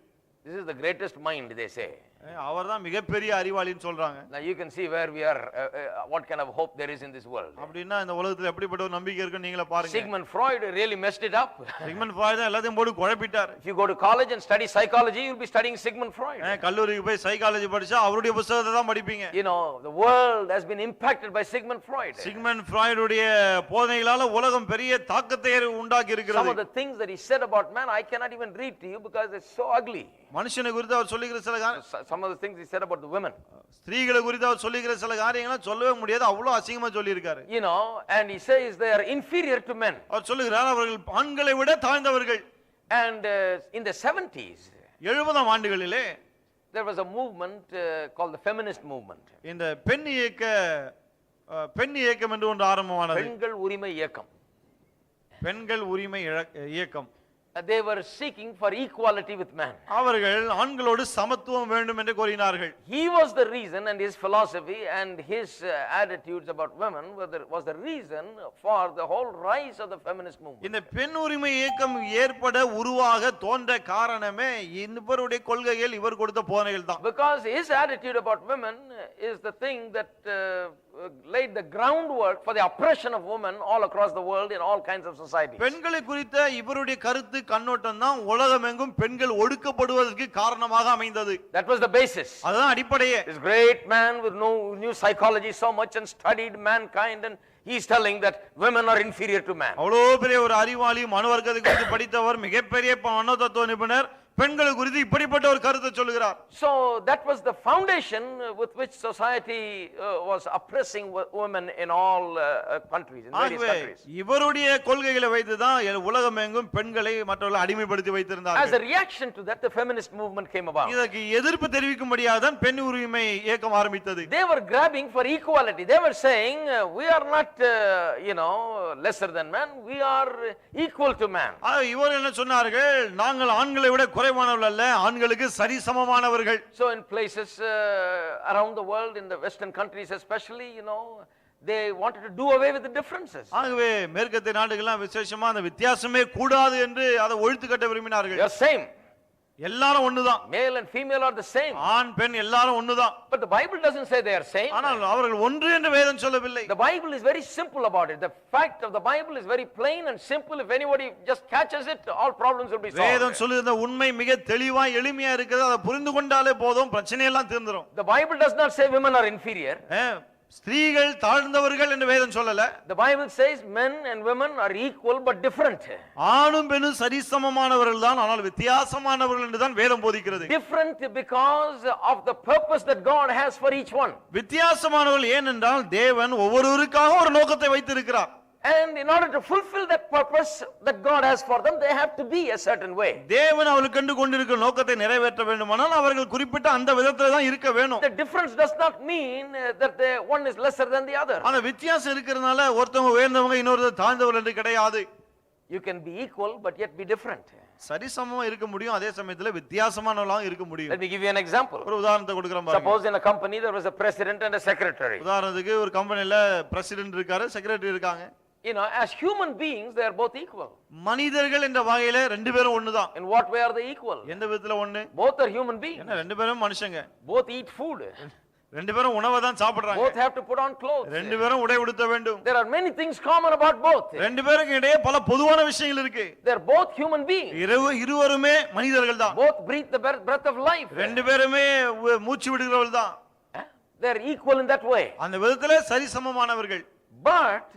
This is the greatest mind, they say. அவர்தான் மிகப்பெரிய அறிவாளின்னு சொல்றாங்க. Now you can see where we are, what kind of hope there is in this world. அப்படினா இந்த உலகத்துல எப்படிப்பட்ட ஒரு நம்பிக்கை இருக்குன்னு நீங்களே பாருங்க. Sigmund Freud really messed it up. Sigmund Freud தான் எல்லாத்தையும் போட்டு குழப்பிட்டார். If you go to college and study psychology, you'll be studying Sigmund Freud. கல்லூரிக்கு போய் சைக்காலஜி படிச்சா அவருடைய புத்தகத்தை தான் படிப்பீங்க. You know, the world has been impacted by Sigmund Freud. Sigmund Freud உடைய போதனைகளால உலகம் பெரிய தாக்கத்தை உண்டாக்கி இருக்கிறது. Some of the things that he said about man, I cannot even read to you because it's so ugly. மனுஷனை குறித்து அவர் சொல்லுகிற சில some of the things he said about the women. ஸ்திரீகளை குறித்து அவர் சொல்லுகிற சில காரியங்களை சொல்லவே முடியாது, அவ்வளவு அசிங்கமா சொல்லி இருக்காரு. You know, and he says they are inferior to men. அவர் சொல்லுகிறார் அவர்கள் ஆண்களை விட தாழ்ந்தவர்கள். And in the 70s 70ஆம் ஆண்டுகளிலே there was a movement called the feminist movement. இந்த பெண் இயக்கம் என்று ஒன்று ஆரம்பமானது. பெண்கள் உரிமை இயக்கம். பெண்கள் உரிமை இயக்கம். They were seeking for equality with man. அவர்கள் ஆண்களோடு சமத்துவம் வேண்டும் என்று கோரினார்கள். He was the reason, and his philosophy and his attitudes about women was the reason for the whole rise of the feminist movement. இந்த பெண் உரிமை இயக்கம் ஏற்பட உருவாக தோன்ற காரணமே இவருடைய கொள்கைகள், இவர் கொடுத்த போதனைகள் தான். Because his attitude about women is the thing that laid the groundwork for the oppression of women all across the world in all kinds of societies. பெண்களை குறித்த இவருடைய கருத்து கண்ணோட்டம் தான் உலகமெங்கும் பெண்கள் ஒடுக்கப்படுவதற்கு காரணமாக அமைந்தது. That was the basis. அதுதான் அடிப்படையே. This great man with knew psychology so much and studied mankind, and he is telling that women are inferior to man. அவ்வளவு பெரிய ஒரு அறிவாளி, மனவர்க்கத்தை குறித்து படித்தவர், மிகப்பெரிய மனோ தத்துவ நிபுணர், பெண்களை குறித்து இப்படிப்பட்ட ஒரு கருத்தை சொல்கிறார். So that was the foundation with which society was oppressing women in all countries, in various countries. இவருடைய கொள்கைகளை வைத்து தான் உலகமெங்கும் பெண்களை மற்றவர்களை அடிமைப்படுத்தி வைத்திருந்தார்கள். As a reaction to that, the feminist movement came about. இதற்கு எதிர்ப்பு தெரிவிக்கும்படியாக தான் பெண் உரிமை இயக்கம் ஆரம்பித்தது. They were grabbing for equality. They were saying we are not lesser than men, we are equal to man. இவர் என்ன சொன்னார்கள், நாங்கள் ஆண்களை விட குறைவானவர்கள் அல்ல, ஆண்களுக்கு சரிசமமானவர்கள். So in places around the world, in the western countries especially, they wanted to do away with the differences. ஆகவே மேற்கத்திய நாடுகள்லாம் விசேஷமா அந்த வித்தியாசமே கூடாது என்று அதை ஒழித்து கட்ட விரும்பினார்கள். They are same. எல்லாரும் ஒண்ணுதான். Male and female are the same. ஆண் பெண் எல்லாரும் ஒண்ணுதான். But the Bible doesn't say they are same. ஆனால் அவர்கள் ஒன்று என்று வேதம் சொல்லவில்லை. The Bible is very simple about it. The fact of the Bible is very plain and simple. If anybody just catches it, all problems will be solved. வேதம் சொல்லுகிற உண்மை மிக தெளிவா எளிமையா இருக்குது. அதை புரிந்து கொண்டாலே போதும், பிரச்சனை எல்லாம் தீர்ந்துரும். The Bible does not say women are inferior. ஸ்திரீகள் தாழ்ந்தவர்கள் என்று வேதம் சொல்லல. The Bible says men and women are equal but different. ஆணும் பெண்ணும் சரிசமமானவர்கள் தான், ஆனால் வித்தியாசமானவர்கள் என்று தான் வேதம் போதிக்கிறது. Different because of the purpose that God has for each one. வித்தியாசமானவர்கள் ஏனென்றால் தேவன் ஒவ்வொருவருக்காக ஒரு நோக்கத்தை வைத்திருக்கிறார். And in order to fulfill that purpose that God has for them, they have to be a certain way. தேவன் அவர்களுக்கு கண்டு கொண்டிருக்கிற நோக்கத்தை நிறைவேற்ற வேண்டுமானால் அவர்கள் குறிப்பிட்ட அந்த விதத்திலே தான் இருக்க வேணும். The difference does not mean that the one is lesser than the other. அந்த வித்தியாசம் இருக்கிறதுனால ஒருத்தவங்க உயர்ந்தவங்க இன்னொருத்தர் தாழ்ந்தவர்கள் என்று கிடையாது. You can be equal but yet be different. சரிசமமா இருக்க முடியும், அதே சமயத்துல வித்தியாசமானவளாகவும் இருக்க முடியும். Let me give you an example. ஒரு உதாரணத்தை கொடுக்கிறேன் பாருங்க. Suppose in a company there was a president and a secretary. உதாரணத்துக்கு ஒரு கம்பெனில பிரசிடென்ட் இருக்காரு, செக்ரட்டரி இருக்காங்க. You know, as human beings they are both equal. மனிதர்கள் என்ற வகையில ரெண்டு பேரும் ஒண்ணுதான். In what way are they equal? எந்த விதத்துல ஒண்ணு? Both are human beings. என்ன ரெண்டு பேரும் மனுஷங்க. Both eat food. ரெண்டு பேரும் உணவை தான் சாப்பிடுறாங்க. Both have to put on clothes. ரெண்டு பேரும் உடை உடுத்த வேண்டும். There are many things common about both. ரெண்டு பேருக்கு இடையே பல பொதுவான விஷயங்கள் இருக்கு. They are both human beings. இருவருமே மனிதர்கள் தான். Both breathe the breath of life. ரெண்டு பேருமே மூச்சு விடுகிறவர்கள் தான். They are equal in that way. அந்த விதத்திலே சரிசமமானவர்கள். But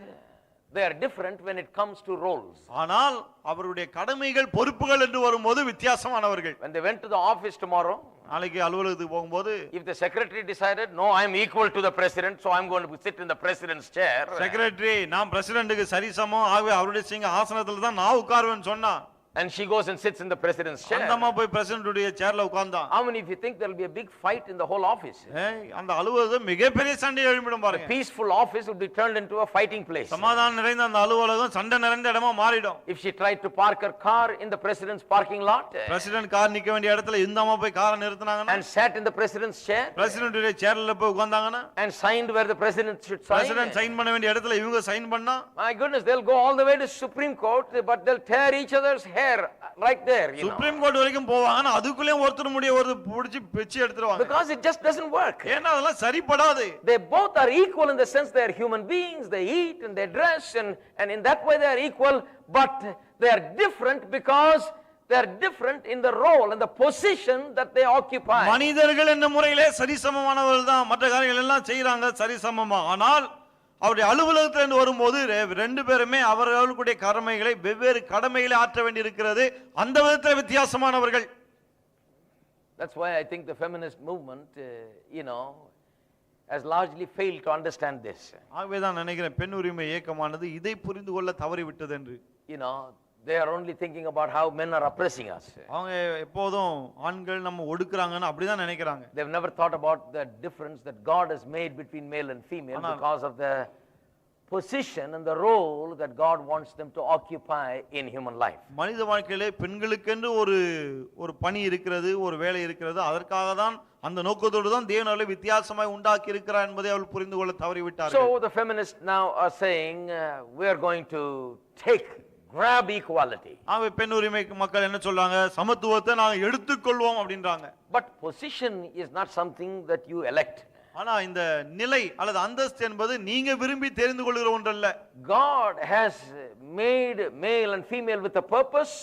they are different when it comes to roles. ஆனால் அவருடைய கடமைகள் பொறுப்புகள் என்று வரும்போது வித்தியாசமானவர்கள். When they went to the office tomorrow, நாளைக்கு அலுவலகத்துக்கு போகும்போது if the secretary decided no I am equal to the president so I am going to sit in the president's chair, secretary நான் பிரசிடென்ட்க்கு சரிசமம் ஆகவே அவருடைய சிங்காசனத்துல தான் நான் உட்காருவேன்னு சொன்னா, and she goes and sits in the president's chair, அந்தமா போய் president உடைய சேர்ல உட்கார்ந்தான், how many of you think there will be a big fight in the whole office? அந்த அலுவலகம் மிகப்பெரிய சண்டை எழும்பிடும் A பாருங்க. peaceful office would be turned into a fighting place. சமாதானம் நிறைந்த அந்த அலுவலகம் சண்டை நிறைந்த இடமா மாறிடும். If she tried to park her car in the president's parking lot president car நிக்க வேண்டிய இடத்துல இந்தமா போய் காரை நிறுத்துனாங்கன்னா, and sat in the president's chair president உடைய சேர்ல போய் உட்கார்ந்தாங்கன்னா, and signed where the president should sign, president sign பண்ண வேண்டிய இடத்துல இவங்க சைன் பண்ணா, my goodness, they'll go all the way to Supreme Court but they'll tear each other's hair right there, you know, supreme court வரைக்கும் போவாங்க, அதுக்குள்ளே ஒருத்தர் முடிய ஒரு புடிச்சு பிச்சு எடுத்துருவாங்க. because it just doesn't work. ஏன்னா அதெல்லாம் சரிப்படாது. They both are equal in the sense they are human beings, they eat and they dress and in that way they are equal, but they are different because they are different in the role and the position that they occupy. மனிதர்கள் என்ற முறையிலே சரிசமமானவர்கள் தான், மற்ற காரியங்கள் எல்லாம் செய்யறாங்க சரிசமமா. ஆனால் அவருடைய அலுவலகத்திலிருந்து வரும்போது ரெண்டு பேருமே அவர்களுடைய கடமைகளை வெவ்வேறு கடமைகளை ஆற்ற வேண்டி இருக்கிறது. அந்த விதத்தில் வித்தியாசமானவர்கள். That's why I think the feminist movement you know has largely failed to understand this. ஆகவே தான் நினைக்கிறேன் பெண் உரிமை இயக்கமானது இதை புரிந்து கொள்ள தவறிவிட்டது என்று. You know, they are only thinking about how men are oppressing us. அவங்க எப்போதும் ஆண்கள் நம்ம ஒடுக்குறாங்கன்னு அப்படிதான் நினைக்கிறாங்க. They've never thought about the difference that God has made between male and female because of the position and the role that God wants them to occupy in human life. மனித வாழ்க்கையிலே பெண்களுக்கென்று ஒரு பணி இருக்கிறது, ஒரு வேலை இருக்கிறது. அதற்காக தான் அந்த நோக்கத்தோடு தான் தேவன் அவர்களை வித்தியாசமாய் உண்டாக்கி இருக்கிறார் என்பதை அவர்கள் புரிந்து கொள்ள தவறிவிட்டார்கள். So the feminists now are saying we are going to grab equality. ஆகவே பெண் உரிமை மக்கள் என்ன சொல்றாங்க? சமத்துவத்தை நாங்க எடுத்துக்கொள்வோம் அப்படின்றாங்க. But position is not something that you elect. ஆனா இந்த நிலை அல்லது அந்தஸ்து என்பது நீங்க விரும்பி தெரிந்து கொள்கிற ஒன்றல்ல. God has made male and female with a purpose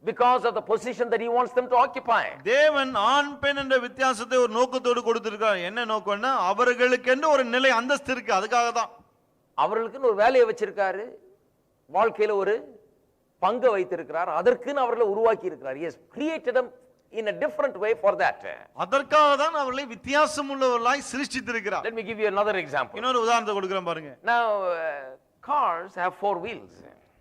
because of the position that he wants them to occupy. தேவன் ஆண் பெண் என்ற வித்தியாசத்தை ஒரு நோக்கத்தோடு கொடுத்திருக்கார். என்ன நோக்கம்னா அவர்களுக்கென்று ஒரு நிலை அந்தஸ்து இருக்கு, அதுக்காக தான். அவர்களுக்குன்னு ஒரு வேலையை வச்சிருக்காரு, வாழ்க்கையில ஒரு பங்கு வைத்திருக்கிறார், அதற்குன்னு அவர்களை உருவாக்கி இருக்கிறார். He has created them in a different way for that. அதற்காக தான் அவர்களை வித்தியாசம் உள்ளவர்களாய் சிருஷ்டித்திருக்கிறார். Let me give you another example. இன்னொரு உதாரணத்தை கொடுக்கிறேன் பாருங்க. Now cars have 4 wheels.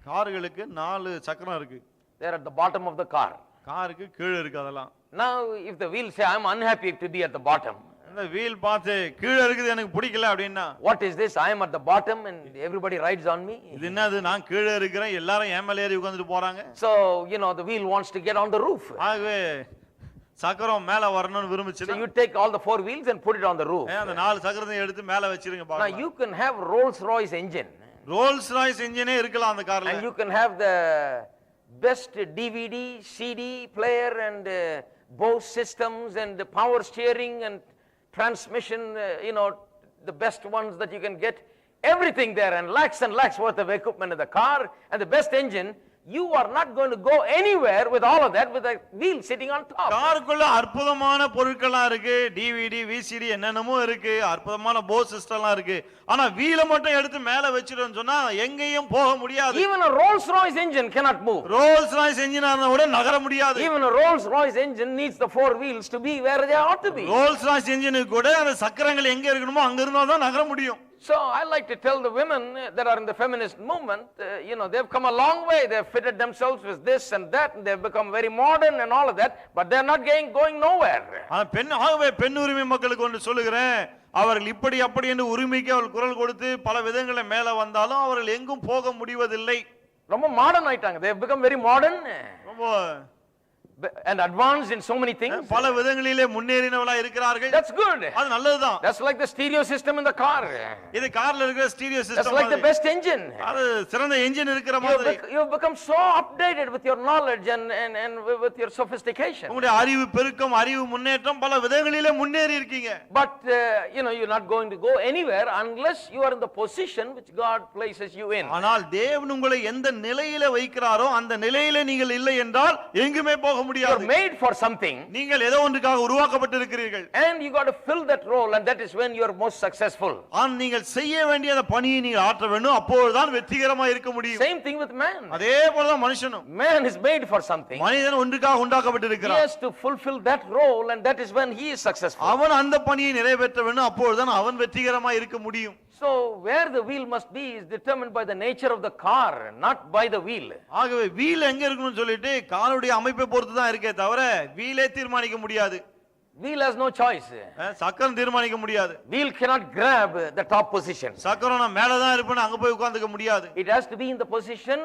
கார்களுக்கு 4 சக்கரம் இருக்கு. They are at the bottom of the car. காருக்கு கீழ இருக்கு அதெல்லாம். Now if the wheel say I am unhappy to be at the bottom, அந்த வீல் பார்த்து கீழ இருக்குது எனக்கு பிடிக்கல அப்படினா, what is this, I am at the bottom and everybody rides on me? இது என்னது, நான் கீழ இருக்கிறேன் எல்லாரும் ஏன் மேல ஏறி உட்கார்ந்துட்டு போறாங்க. So you know the wheel wants to get on the roof. ஆகவே சக்கரம் மேல வரணும்னு விரும்புச்சுனா, so you take all the 4 wheels and put it on the roof. அந்த 4 சக்கரத்தை எடுத்து மேல வச்சிருங்க பாருங்க. Now you can have Rolls Royce engine. Rolls Royce engine இருக்கலாம் அந்த கார்ல. And you can have the best DVD, CD player and Bose systems and power steering and transmission, you know, the best ones that you can get, everything there, and lakhs worth of equipment in the car and the best engine. You are not going to go anywhere with all of that with a wheel sitting on top. காருக்குள்ள அற்புதமான பொருட்களா இருக்கு, DVD VCD என்னென்னமோ இருக்கு, அற்புதமான போஸ் சிஸ்டம்லாம் இருக்கு. ஆனா வீலை மட்டும் எடுத்து மேல வச்சிரோன்னு சொன்னா எங்கேயும் போக முடியாது. Even a Rolls Royce engine cannot move. Rolls Royce engine ஆனா கூட நகர முடியாது. Even a Rolls Royce engine needs the 4 wheels to be where they ought to be. Rolls Royce engine கூட அந்த சக்கரங்கள் எங்க இருக்கணுமோ அங்க இருந்தா தான் நகர முடியும். So I like to tell the women that are in the feminist movement, you know, they've come a long way. They've fitted themselves with this and that, and they've become very modern and all of that, but they're not going nowhere. ஆகவே பெண் உரிமை மக்களுக்கு ஒன்று சொல்லுகிறேன், அவர்கள் இப்படி அப்படி என்று உரிமைக்கு அவர்கள் குரல் கொடுத்து பல விதங்களை மேல வந்தாலும் அவர்கள் எங்கும் போக முடிவதில்லை. ரொம்ப மாடர்ன் ஆயிட்டாங்க. They have become very modern ரொம்ப and advanced in so many things. பல விதங்களிலே முன்னேறினவளா இருக்கிறார்கள். That's good. அது நல்லதுதான். That's like the stereo system in the car. இது கார்ல இருக்கிற stereo That's system like the best engine. அது சிறந்த என்ஜின் இருக்கிற மாதிரி. You've become so updated with your knowledge and with your sophistication. உங்களுடைய அறிவு பெருக்கம், அறிவு முன்னேற்றம் பல விதங்களிலே முன்னேறி இருக்கீங்க. But you're not going to go anywhere unless you are in the position which God places you in. ஆனால் தேவன் உங்களை எந்த நிலையில வைக்கிறாரோ அந்த நிலையிலே நீங்கள் இல்லை என்றால் எங்குமே போக You're முடியாது. made for something. நீங்கள் ஏதோ ஒன்றுக்காக உருவாக்கப்பட்டிருக்கிறீர்கள். And you got to fill that role, and that is when you are most successful. நீங்கள் செய்ய வேண்டிய அந்த பணியை நீங்கள் ஆற்ற வேண்டும், அப்பொழுதுதான் வெற்றிகரமா இருக்க முடியும். Same thing with man. அதே போலதான் மனுஷனும். Man is made for something. மனிதன் ஒன்றுக்காக He உண்டாக்கப்பட்டிருக்கிறான். has to fulfill that role, and that is when he is successful. அவன் அந்த பணியை நிறைவேற்ற வேண்டும், அப்பொழுதுதான் அவன் வெற்றிகரமா இருக்க முடியும். So where the wheel must be is determined by the nature of the car, not by the wheel. ஆகவே வீல் எங்க இருக்கணும்னு சொல்லிட்டு காருடைய அமைப்பை பொறுத்து தான் இருக்கே தவிர வீலே தீர்மானிக்க முடியாது. Wheel has no choice. சக்கரம் தீர்மானிக்க முடியாது. Wheel cannot grab the top position. சக்கரம் நான் மேல தான் இருப்பேன் அங்க போய் உட்கார்ந்துக்க முடியாது. It has to be in the position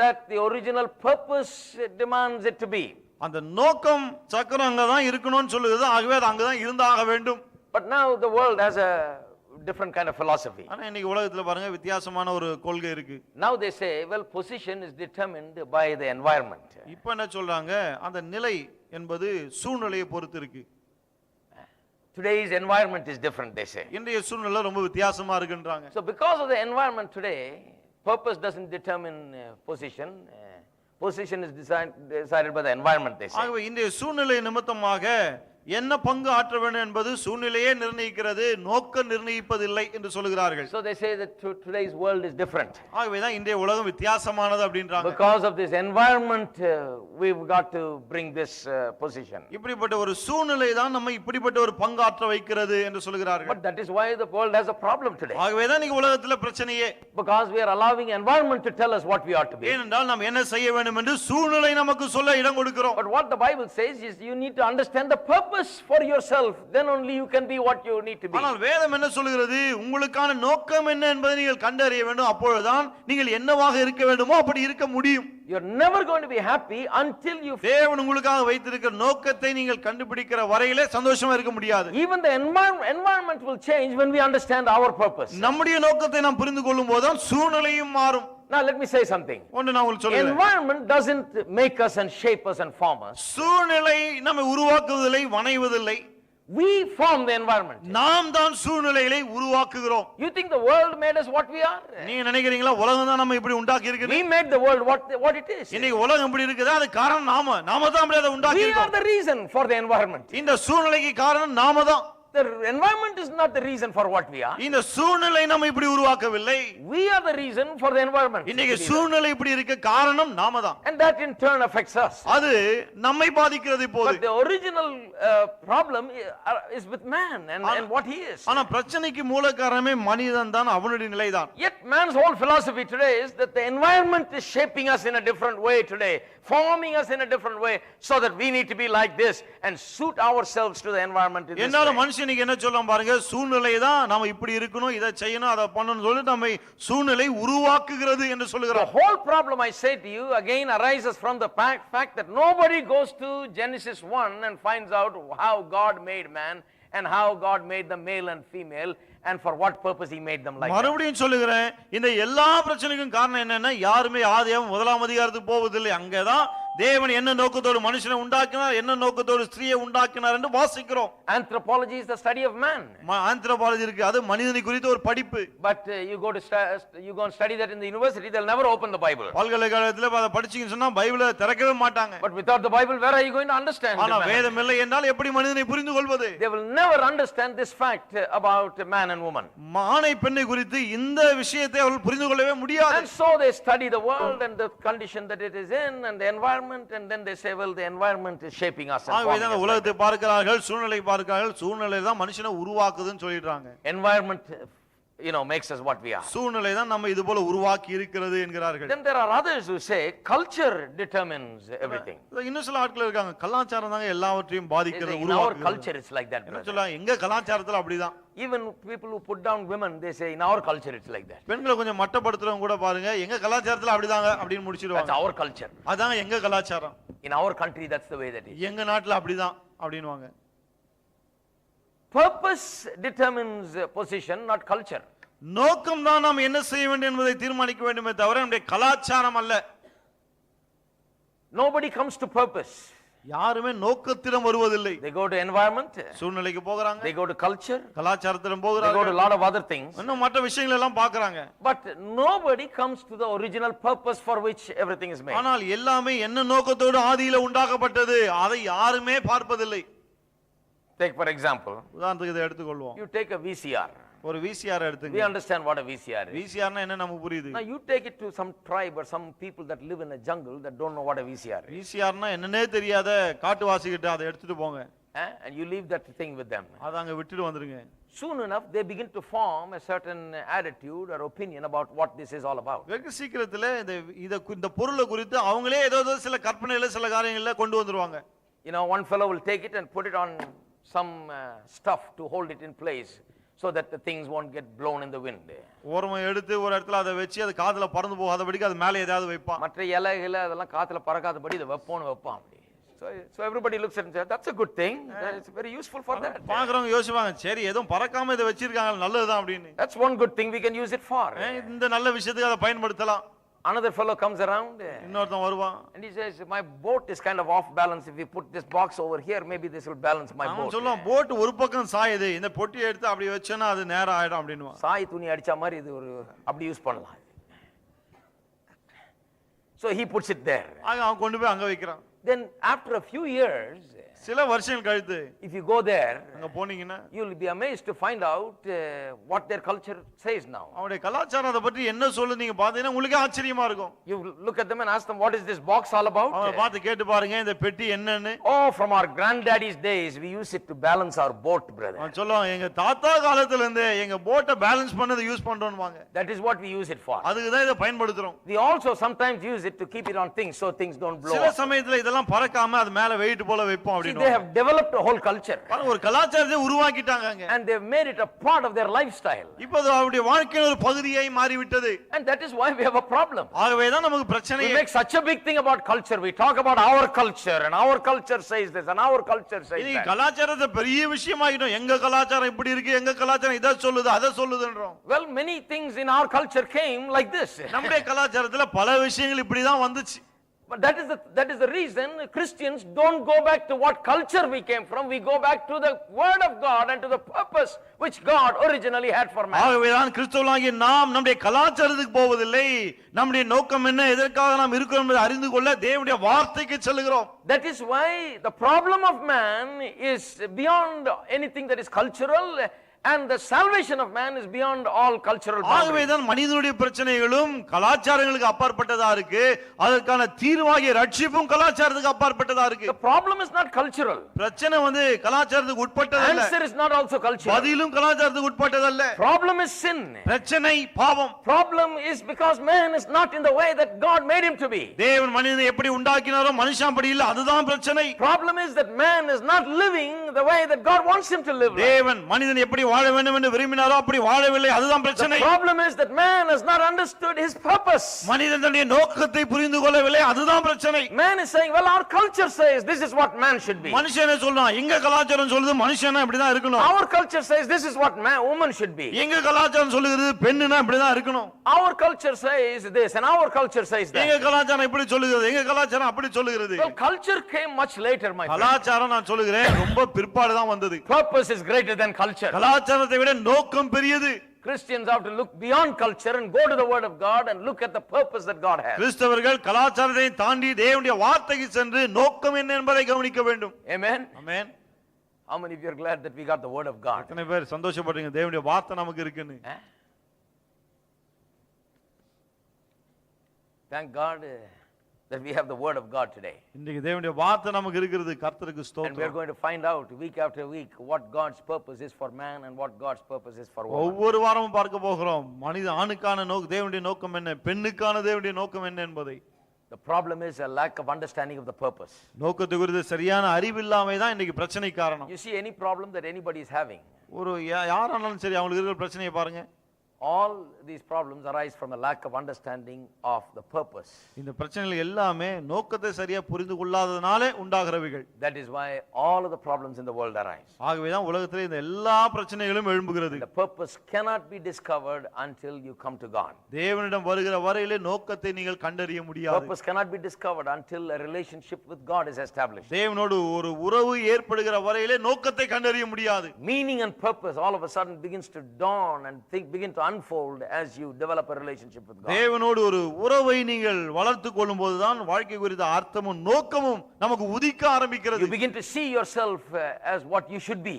that the original purpose demands it to be. அந்த நோக்கம் சக்கரம் அங்க தான் இருக்கணும்னு சொல்லுது, ஆகவே அது அங்க தான் இருந்தாக வேண்டும். But now the world has a different kind of philosophy. ஆனா இன்னைக்கு உலகத்துல பாருங்க வித்தியாசமான ஒரு கொள்கை இருக்கு. Now they say, well, position is determined by the environment. இப்போ என்ன சொல்றாங்க, அந்த நிலை என்பது சூழ்நிலையை பொறுத்து இருக்கு. Today's environment is different, they say. இன்றைய சூழ்நிலை ரொம்ப வித்தியாசமா இருக்குன்றாங்க. So because of the environment today, purpose doesn't determine position. Position is decided by the environment, they say. ஆகவே இன்றைய சூழ்நிலை நிமித்தமாக என்ன பங்கு ஆற்ற வேண்டும் என்பது சூழ்நிலையே நிர்ணயிக்கிறது, நோக்கம் நிர்ணயிப்பதில்லை என்று சொல்கிறார்கள். So they say that today's world is different. ஆகவே தான் இன்றைய உலகம் வித்தியாசமானது அப்படின்றாங்க. Because of this environment, we've got to bring this position. இப்படிப்பட்ட ஒரு சூழ்நிலை தான் நம்ம இப்படிப்பட்ட ஒரு பங்காற்ற வைக்கிறது என்று சொல்கிறார்கள். But that is why the world has a problem today. ஆகவே தான் இன்னைக்கு உலகத்துல பிரச்சனையே. Because we are allowing environment to tell us what we ought to be. ஏனென்றால் நாம் என்ன செய்ய வேண்டும் என்று சூழ்நிலை நமக்கு சொல்ல இடம் கொடுக்கிறோம். But what the Bible says is you need to understand the purpose for yourself, then only you can be what you need to be. ஆனால் வேதம் என்ன சொல்கிறது, உங்களுக்கான நோக்கம் என்ன என்பதை நீங்கள் கண்டறிய வேண்டும், அப்பொழுதுதான் நீங்கள் என்னவாக இருக்க வேண்டுமோ அப்படி இருக்க முடியும். You're never going to be happy until you தேவன் உங்களுக்காக வைத்திருக்கிற நோக்கத்தை நீங்கள் கண்டுபிடிக்கிற வரையிலே சந்தோஷமா இருக்க முடியாது. Even the environment will change when we understand our purpose. நம்முடைய நோக்கத்தை நாம் புரிந்து கொள்ளும் போதுதான் சூழ்நிலையும் மாறும். Now let me say something. ஒன்று நான் உங்களுக்கு சொல்றேன். Environment doesn't make us and shape us and form us. சூழ்நிலை நம்மை உருவாக்குவதில்லை, வணைவதில்லை. We form the environment. நாம் தான் சூழ்நிலைகளை உருவாக்குகிறோம். You think the world made us what we are? நீங்க நினைக்கிறீங்களா உலகம் தான் நம்ம இப்படி உண்டாக்கி இருக்குது? We made the world what it is. இன்னைக்கு உலகம் இப்படி இருக்குது, அது காரணம் நாம தான் அப்படி அதை உண்டாக்கி We are இருக்கோம். the reason for the environment. இந்த சூழ்நிலைக்கு காரணம் நாம தான். The environment is not the reason for what we are. இந்த சூழ்நிலை நம்ம இப்படி உருவாக்கவில்லை. We are the reason for the environment. இன்னைக்கு சூழ்நிலை இப்படி இருக்க காரணம் நாம தான். And that in turn affects us. அது நம்மை பாதிக்கிறது இப்போது. But the original problem is with man and what he is. ஆனா பிரச்சனைக்கு மூல காரணமே மனிதன் தான், அவனுடைய நிலை தான். Yet man's whole philosophy today is that the environment is shaping us in a different way today, forming us in a different way, so that we need to be like this and suit ourselves to the environment in this என்னால way. மனுஷனுக்கு என்ன சொல்லலாம் பாருங்க, சூழ்நிலை தான் நாம இப்படி இருக்கணும், இதை செய்யணும், அதை பண்ணணும் சொல்லி நம்மை சூழ்நிலை உருவாக்குகிறது என்று The சொல்லுகிறோம். whole problem, I say to you, again arises from the fact that nobody goes to Genesis 1 and finds out how God made man and how God made them male and female and for what purpose he made them like that. மறுபடியும் சொல்லுகிறேன், இந்த எல்லா பிரச்சனைக்கும் காரணம் என்னன்னா, யாருமே ஆதியாகமம் 1ஆம் அதிகாரத்துக்கு போவதில்லை. அங்கதான் தேவன் என்ன நோக்கத்தோடு மனுஷனை உண்டாக்கினார், என்ன நோக்கத்தோடு ஸ்திரியை உண்டாக்கினார் என்று வாசிக்கிறோம். Anthropology is the study of man. Anthropology இருக்கு, அது மனிதனை குறித்த ஒரு படிப்பு. But you go and study that in the university, they'll never open the Bible. பல்கலைக்கழகத்துல அதை படிச்சீங்கன்னு சொன்னா பைபிளை திறக்கவே மாட்டாங்க. But without the Bible, where are you going to understand? ஆனா man? வேதம் இல்லை என்றால் எப்படி மனிதனை புரிந்து கொள்வது? They will never understand this fact about man and woman. ஆணை பெண்ணை குறித்து இந்த விஷயத்தை அவர்கள் புரிந்து கொள்ளவே முடியாது. And so they study the world and the condition that it is in and the environment, and then they say, well, the environment is shaping us and forming us. உலகத்தை பார்க்கிறார்கள், சூழ்நிலை பார்க்கிறார்கள், சூழ்நிலை தான் மனுஷனை உருவாக்குதுன்னு சொல்லிடுறாங்க. Environment makes us what we are. சூழ்நிலை தான் நம்ம இது போல உருவாக்கி இருக்கிறது என்கிறார்கள். Then there are others who say culture determines everything. இன்னும் சில ஆட்கள் இருக்காங்க, கலாச்சாரம் தாங்க எல்லாவற்றையும் பாதிக்கிறது, In our உருவாக்குறது. culture it's like that. என்ன சொல்றாங்க, எங்க கலாச்சாரத்துல அப்படிதான். Even people who put down women, they say in our culture it's like that. பெண்களை கொஞ்சம் மட்டப்படுத்துறவங்க கூட பாருங்க, எங்க கலாச்சாரத்துல அப்படிதாங்க அப்படின்னு That's முடிச்சிடுவாங்க. our culture. அதாங்க எங்க கலாச்சாரம். In our country that's the way that is. எங்க நாட்டுல அப்படிதான் அப்படின்னுவாங்க. Purpose determines position, not culture. நோக்கம் தான் நாம் என்ன செய்ய வேண்டும் என்பதை தீர்மானிக்க வேண்டுமே தவிர நம்முடைய கலாச்சாரம் அல்ல. Nobody comes to purpose. யாருமே நோக்கத்திடம் வருவதில்லை. They go to environment, சூழ்நிலைக்கு போறாங்க, they go to culture, கலாச்சாரத்திடம் they go to போகிறாங்க, a lot of other things. இன்னும் மற்ற விஷயங்கள் எல்லாம் பார்க்கறாங்க. But nobody comes to the original purpose for which everything is made. ஆனால் எல்லாமே என்ன நோக்கத்தோடு ஆதியில உண்டாக்கப்பட்டது அதை யாருமே பார்ப்பதில்லை. Take for example, உதாரணத்துக்கு இதை எடுத்துக்கொள்வோம். you take a VCR. ஒரு VCR We எடுத்துங்க. understand what a VCR is. VCRனா என்ன நமக்கு புரியுது. Now you take it to some tribe or some people that live in a jungle that don't know what a VCR is. VCRனா என்னன்னே தெரியாத காட்டுவாசிகிட்ட அதை எடுத்துட்டு போங்க. And you leave that thing with them. அதை அங்க விட்டுட்டு வந்துருங்க. Soon enough they begin to form a certain attitude or opinion about what this is all about. வெகு சீக்கிரத்துல இந்த பொருளை குறித்து அவங்களே ஏதோ சில கற்பனையில சில காரியங்கள்ல கொண்டு வந்துருவாங்க. One fellow will take it and put it on some stuff to hold it in place so that the things won't get blown in the wind. ஓரமா எடுத்து ஒரு இடத்துல அதை வச்சு அது காதுல பறந்து போகாதபடிக்கு அது மேலே ஏதாவது வைப்பான். மற்ற இலைகள அதெல்லாம் காத்துல பறக்காதபடி இத வைப்பான் அப்படி. So everybody looks at it and says that's a good thing. It's very useful for that. பாக்குறவங்க யோசிப்பாங்க, சரி ஏதோ பறக்காம இத வச்சிருக்காங்க நல்லதுதான் அப்படின்னு. That's one good thing we can use it for. இந்த நல்ல விஷயத்துக்கு அதை பயன்படுத்தலாம். Another fellow comes around இன்னொருத்தன் வருவான். and he says my boat is kind of off balance. If we put this box over here maybe this will balance my boat. அவன் சொல்லுவான், boat ஒரு பக்கம் சாயுது, இந்த பொட்டியை எடுத்து அப்படி வச்சேன்னா அது நேரா ஆயிடும் அப்படின்னுவான். சாய் துணி அடிச்ச மாதிரி இது ஒரு அப்படி யூஸ் பண்ணலாம். So he puts it there. அவன் கொண்டு போய் அங்க வைக்கிறான். Then after a few years, சில வருஷங்கள் கழித்து if you go there, அங்க போனீங்கன்னா you will be amazed to find out what their culture says now. அவங்களுடைய கலாச்சாரத்தை பற்றி என்ன சொல்லுது நீங்க பாத்தீங்கன்னா உங்களுக்கு ஆச்சரியமா இருக்கும். You look at them and ask them what is this box all about? அவங்கள பார்த்து கேட்டு பாருங்க இந்த பெட்டி என்னன்னு. Oh, from our granddaddy's days we use it to balance our boat, brother. அவன் சொல்லுவான், எங்க தாத்தா காலத்துல இருந்து எங்க போட்டை பேலன்ஸ் பண்ணது use பண்றோம்வாங்க. That is what we use it for. அதுக்கு தான் இத பயன்படுத்துறோம். We also sometimes use it to keep it on things so things don't blow. சில சமயத்துல இதெல்லாம் பறக்காம அது மேல வெயிட் போல வைப்போம் அப்படி. They have developed a whole culture. ஒரு கலாச்சாரத்தை உருவாக்கிட்டாங்க. And they have made it a part of their lifestyle. இப்போ அது அவருடைய வாழ்க்கையின் ஒரு பகுதியாய் மாறிவிட்டது. And that is why we have a problem. ஆகவே தான் நமக்கு பிரச்சனை. We make such a big thing about culture. We talk about our culture and our culture says this and our culture says இது that. கலாச்சாரத்தை பெரிய விஷயமாயிடும். எங்க கலாச்சாரம் இப்படி இருக்கு, எங்க கலாச்சாரம் இத சொல்லுது அத சொல்லுதுன்றோம். Well, many things in our culture came like this. நம்முடைய கலாச்சாரத்துல பல விஷயங்கள் இப்படி தான் வந்துச்சு. But that is the reason Christians don't go back to what culture we came from. We go back to the word of God and to the purpose which God originally had for man. ஆகவே தான் கிறிஸ்தவர்களாகிய நாம் நம்முடைய கலாச்சாரத்துக்கு போவதில்லை. நம்முடைய நோக்கம் என்ன, எதற்காக நாம் இருக்கிறோம் என்பதை அறிந்து கொள்ள தேவனுடைய வார்த்தைக்கு செல்கிறோம். That is why the problem of man is beyond anything that is cultural. And the salvation of man is beyond all cultural boundaries. ஆகவே தான் மனிதனுடைய பிரச்சனைகளும் கலாச்சாரங்களுக்கு அப்பாற்பட்டதா இருக்கு. அதற்கான தீர்வாகிய ரட்சிப்பும் கலாச்சாரத்துக்கு அப்பாற்பட்டதா இருக்கு. The problem is not cultural. பிரச்சனை கலாச்சாரத்துக்கு உட்பட்டது அல்ல. Answer is not also cultural. பதிலும் கலாச்சாரத்துக்கு உட்பட்டது அல்ல. Problem is sin. பிரச்சனை பாவம். Problem is because man is not in the way that God made him to be. தேவன் மனிதனை எப்படி உண்டாக்கினாரோ மனுஷன் அப்படி இல்ல, அதுதான் பிரச்சனை. Problem is that man is not living the way that God wants him to live. தேவன் மனிதன் எப்படி வாழ வேண்டும் என்று விரும்பினாரோ அப்படி வாழவில்லை, அதுதான் பிரச்சனை. The problem is that man has not understood his purpose. மனிதன் தன்னுடைய நோக்கத்தை புரிந்து கொள்ளவில்லை, அதுதான் பிரச்சனை. Man is saying, well, our culture says this is what man should be. மனுஷனே சொல்றான், எங்க கலாச்சாரம் சொல்லுது மனுஷனா இப்படி தான் இருக்கணும். Our culture says this is what woman should be. எங்க கலாச்சாரம் சொல்லுகிறது பெண்ணுனா இப்படி தான் இருக்கணும். Our culture says this and our culture says that. எங்க கலாச்சாரம் இப்படி சொல்லுகிறது, எங்க கலாச்சாரம் அப்படி சொல்லுகிறது. Well, culture came much later, my friend. கலாச்சாரம் நான் சொல்லுகிறேன் ரொம்ப பிற்பாடு தான் வந்தது. Purpose is greater than culture. கலாச்சாரத்தை விட நோக்கம் பெரியது. Christians have to look beyond culture and go to the word of God and look at the purpose that God has. கிறிஸ்தவர்கள் கலாச்சாரத்தை தாண்டி தேவனுடைய வார்த்தைக்கு சென்று நோக்கம் என்ன என்பதை கவனிக்க வேண்டும். Amen. Amen. How many of you are glad that we got the word of God? எத்தனை பேர் சந்தோஷப்படுறீங்க தேவனுடைய வார்த்தை நமக்கு இருக்குன்னு? Thank God that we have the word of God today. இன்றைக்கு தேவனுடைய வார்த்தை நமக்கு இருக்கிறது. கர்த்தருக்கு And we are ஸ்தோத்திரம். going to find out week after week what God's purpose is for man and what God's purpose is for woman. ஒவ்வொரு வாரமும் பார்க்க போகிறோம். மனித ஆணுக்கான தேவனுடைய நோக்கம் என்ன, பெண்ணுக்கான தேவனுடைய நோக்கம் என்ன என்பதை. The problem is a lack of understanding of the purpose. நோக்கத்தை குறித்து சரியான அறிவில்லாமை தான் இன்னைக்கு பிரச்சனை காரணம். You see any problem that anybody is having, ஒரு யாரானாலும் சரி அவங்களுக்கு இருக்கிற பிரச்சனையை பாருங்க. all these problems arise from a lack of understanding of the purpose. இந்த பிரச்சனைகள் எல்லாமே நோக்கத்தை சரியா புரிந்து கொள்ளாததனாலே உண்டாகிறவைகள். That is why all of the problems in the world arise. ஆகவே தான் உலகத்திலே இந்த எல்லா பிரச்சனைகளும் எழும்புகிறது. The purpose cannot be discovered until you come to God. தேவனிடம் வருகிற வரையிலே நோக்கத்தை நீங்கள் கண்டறிய முடியாது. Purpose cannot be discovered until a relationship with God is established. தேவனோடு ஒரு உறவு ஏற்படுகிற வரையிலே நோக்கத்தை கண்டறிய முடியாது. Meaning and purpose all of a sudden begins to dawn and begin to unfold as you develop a relationship with God. தேவனோடு ஒரு உறவை நீங்கள் வளர்த்துக் கொள்ளும்போதுதான் வாழ்க்கை குறித்த அர்த்தமும் நோக்கமும் நமக்கு உதிக்க ஆரம்பிக்கிறது. You begin to see yourself as what you should be.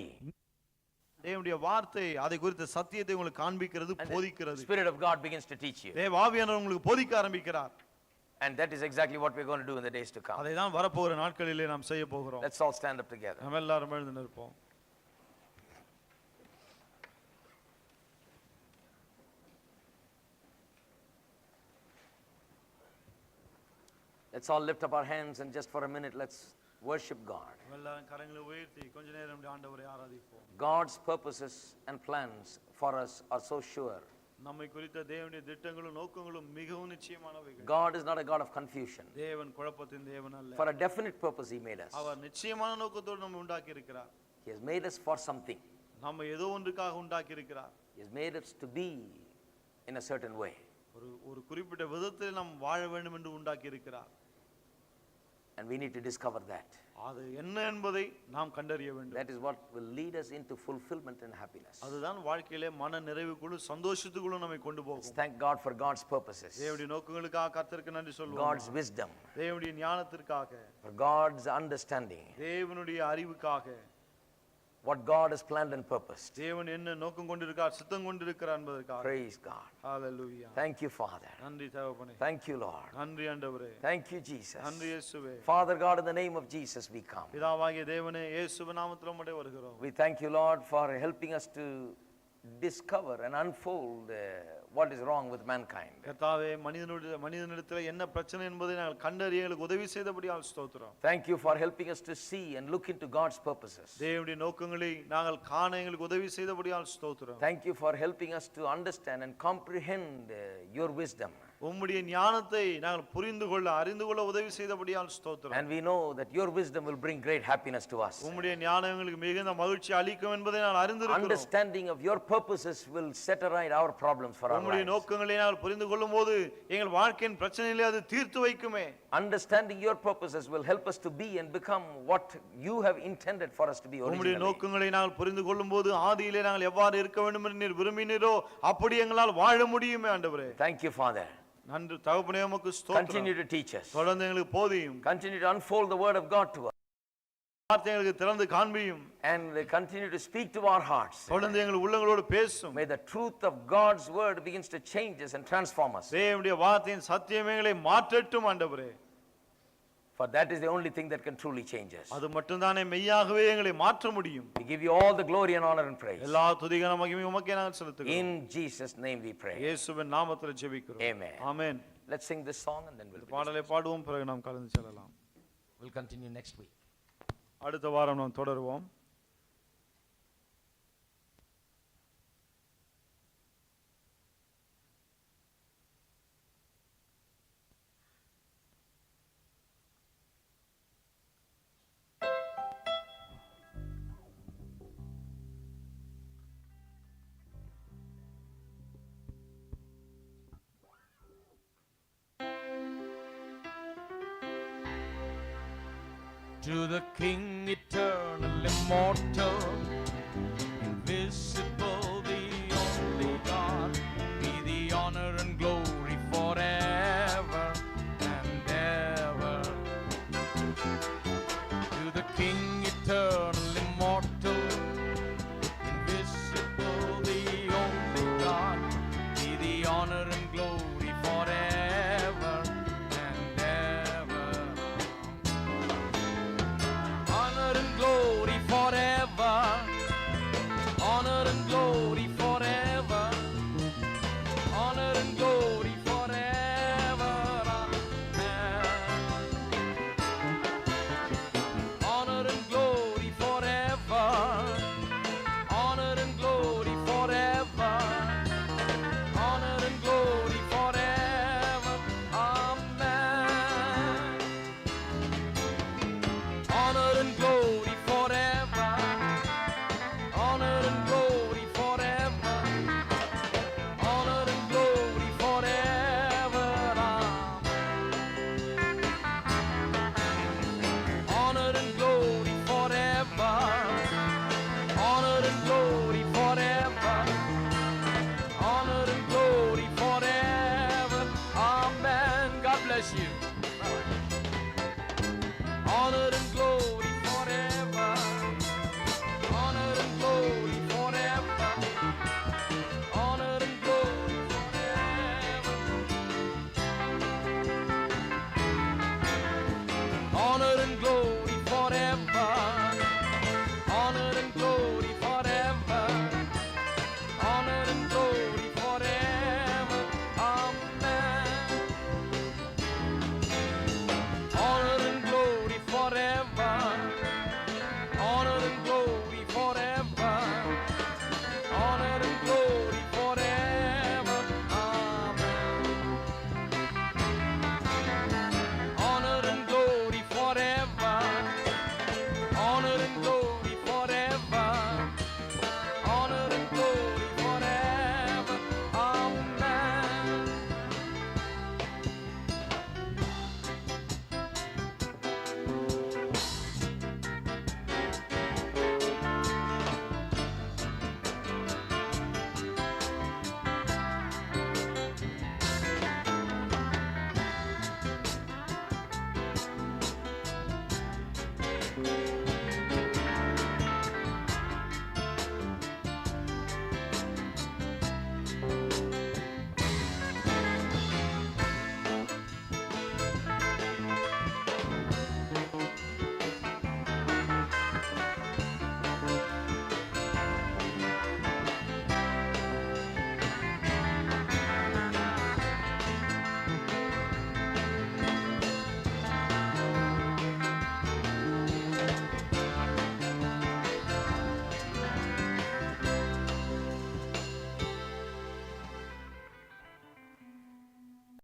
தேவனுடைய வார்த்தை அதை குறித்த சத்தியத்தை உங்களுக்கு காண்பிக்கிறது, போதிக்கிறது. Spirit of God begins to teach you. தேவ ஆவியானவர் உங்களுக்கு போதிக்க ஆரம்பிக்கிறார். And that is exactly what we're going to do in the days to come. அதை தான் வரப்போகிற நாட்களிலே நாம் செய்ய போகிறோம். Let's all stand up together. நாம் எல்லாரும் எழுந்து நிற்போம். Let's all lift up our hands and just for a minute let's worship God. எல்லாரும் கரங்களை உயர்த்தி கொஞ்ச நேரம் நம்முடைய ஆண்டவரை ஆராதிப்போம். God's purposes and plans for us are so sure. நம்மை குறித்த தேவனுடைய திட்டங்களும் நோக்கங்களும் மிகவும் நிச்சயமானவைகள். God is not a God of confusion. தேவன் குழப்பத்தின் தேவன் அல்ல. For a definite purpose he made us. அவர் நிச்சயமான நோக்கத்தோடு நம்மை உண்டாக்கி இருக்கிறார். He has made us for something. நம்மை ஏதோ ஒன்றுக்காக உண்டாக்கி இருக்கிறார். He has made us to be in a certain way. ஒரு குறிப்பிட்ட விதத்தில் நாம் வாழ வேண்டும் என்று உண்டாக்கி இருக்கிறார். And we need to discover that. அது என்ன என்பதை நாம் கண்டறிய வேண்டும். That is what will lead us into fulfillment and happiness. அதுதான் வாழ்க்கையிலே மன நிறைவுக்குள்ளும் சந்தோஷத்துக்குள்ளும் நம்மை கொண்டு போகும். Thank God for God's purposes. தேவனுடைய நோக்கங்களுக்காக கர்த்தருக்கு நன்றி சொல்லுவோம். God's wisdom. தேவனுடைய ஞானத்திற்காக. For God's understanding. தேவனுடைய அறிவுக்காக. What God has planned and purposed. தேவன் என்ன நோக்கம் கொண்டிருக்கார், சித்தம் கொண்டிருக்கிறார் என்பதற்காக. Praise God. Hallelujah. Thank you, Father. நன்றி தகப்பனே. Thank you, Lord. நன்றி ஆண்டவரே. Thank you, Jesus. நன்றி இயேசுவே. Father God, in the name of Jesus we come. பிதாவாகிய தேவனே இயேசுவின் நாமத்தில் உம்மிடம் வருகிறோம். We thank you, Lord, for helping us to discover and unfold what is wrong with mankind. கர்த்தாவே மனிதனிடத்தில் என்ன பிரச்சனை என்பதை நாங்கள் கண்டறிய எங்களுக்கு உதவி செய்தபடியால் ஸ்தோத்திரம். Thank you for helping us to see and look into God's purposes. தேவனுடைய நோக்கங்களை நாங்கள் காண எங்களுக்கு உதவி செய்தபடியால் ஸ்தோத்திரம். Thank you for helping us to understand and comprehend your wisdom. உம்முடைய ஞானத்தை நாங்கள் புரிந்து கொள்ள அறிந்து கொள்ள உதவி செய்தபடியால் ஸ்தோத்திரம். And we know that your wisdom will bring great happiness to us. உம்முடைய ஞானம் எங்களுக்கு மிகுந்த மகிழ்ச்சி அளிக்கும் என்பதை நாங்கள் அறிந்திருக்கிறோம். Understanding of your purposes will set aside our problems for our lives. உம்முடைய நோக்கங்களை நாங்கள் புரிந்து கொள்ளும்போது எங்கள் வாழ்க்கையின் பிரச்சனைகளை அது தீர்த்து வைக்குமே. Understanding your purposes will help us to be and become what you have intended for us to be originally. உம்முடைய நோக்கங்களை நாங்கள் புரிந்து கொள்ளும்போது ஆதியிலே நாங்கள் எவ்வாறு இருக்க வேண்டும் என்று நீர் விரும்பினீரோ அப்படி எங்களால் வாழ முடியுமே ஆண்டவரே. Thank you, Father. நன்றி தகப்பனே உமக்கு ஸ்தோத்திரம். Continue to teach us. தொடர்ந்து எங்களுக்கு போதியும். Continue to unfold the word of God to us. வார்த்தைகளுக்கு திறந்து காண்பியும். And continue to speak to our hearts. தொடர்ந்து எங்கள் உள்ளங்களோடு பேசும். May the truth of God's word begins to change us and transform us. தேவனுடைய வார்த்தையின் சத்தியம் எங்களை மாற்றட்டும் ஆண்டவரே. For that is the only thing that can truly change us. அது மட்டும்தானே மெய்யாகவே எங்களை மாற்ற முடியும். We give you all the glory and honor and praise. எல்லா துதி கன மகிமை உமக்கே நாங்கள் செலுத்துகிறோம். In Jesus name we pray. இயேசுவின் நாமத்தில் ஜெபிக்கிறோம். Amen. Amen. Let's sing this song and then we'll பாடலை பாடுவோம், பிறகு நாம் கலந்து செல்லலாம். We'll continue next week. அடுத்த வாரம் நாம் தொடருவோம். To the King eternal, immortal, invisible, the only God, be the honor and glory forever and ever. To the King eternal, immortal, invisible, the only God, be the honor and glory forever and ever. honor and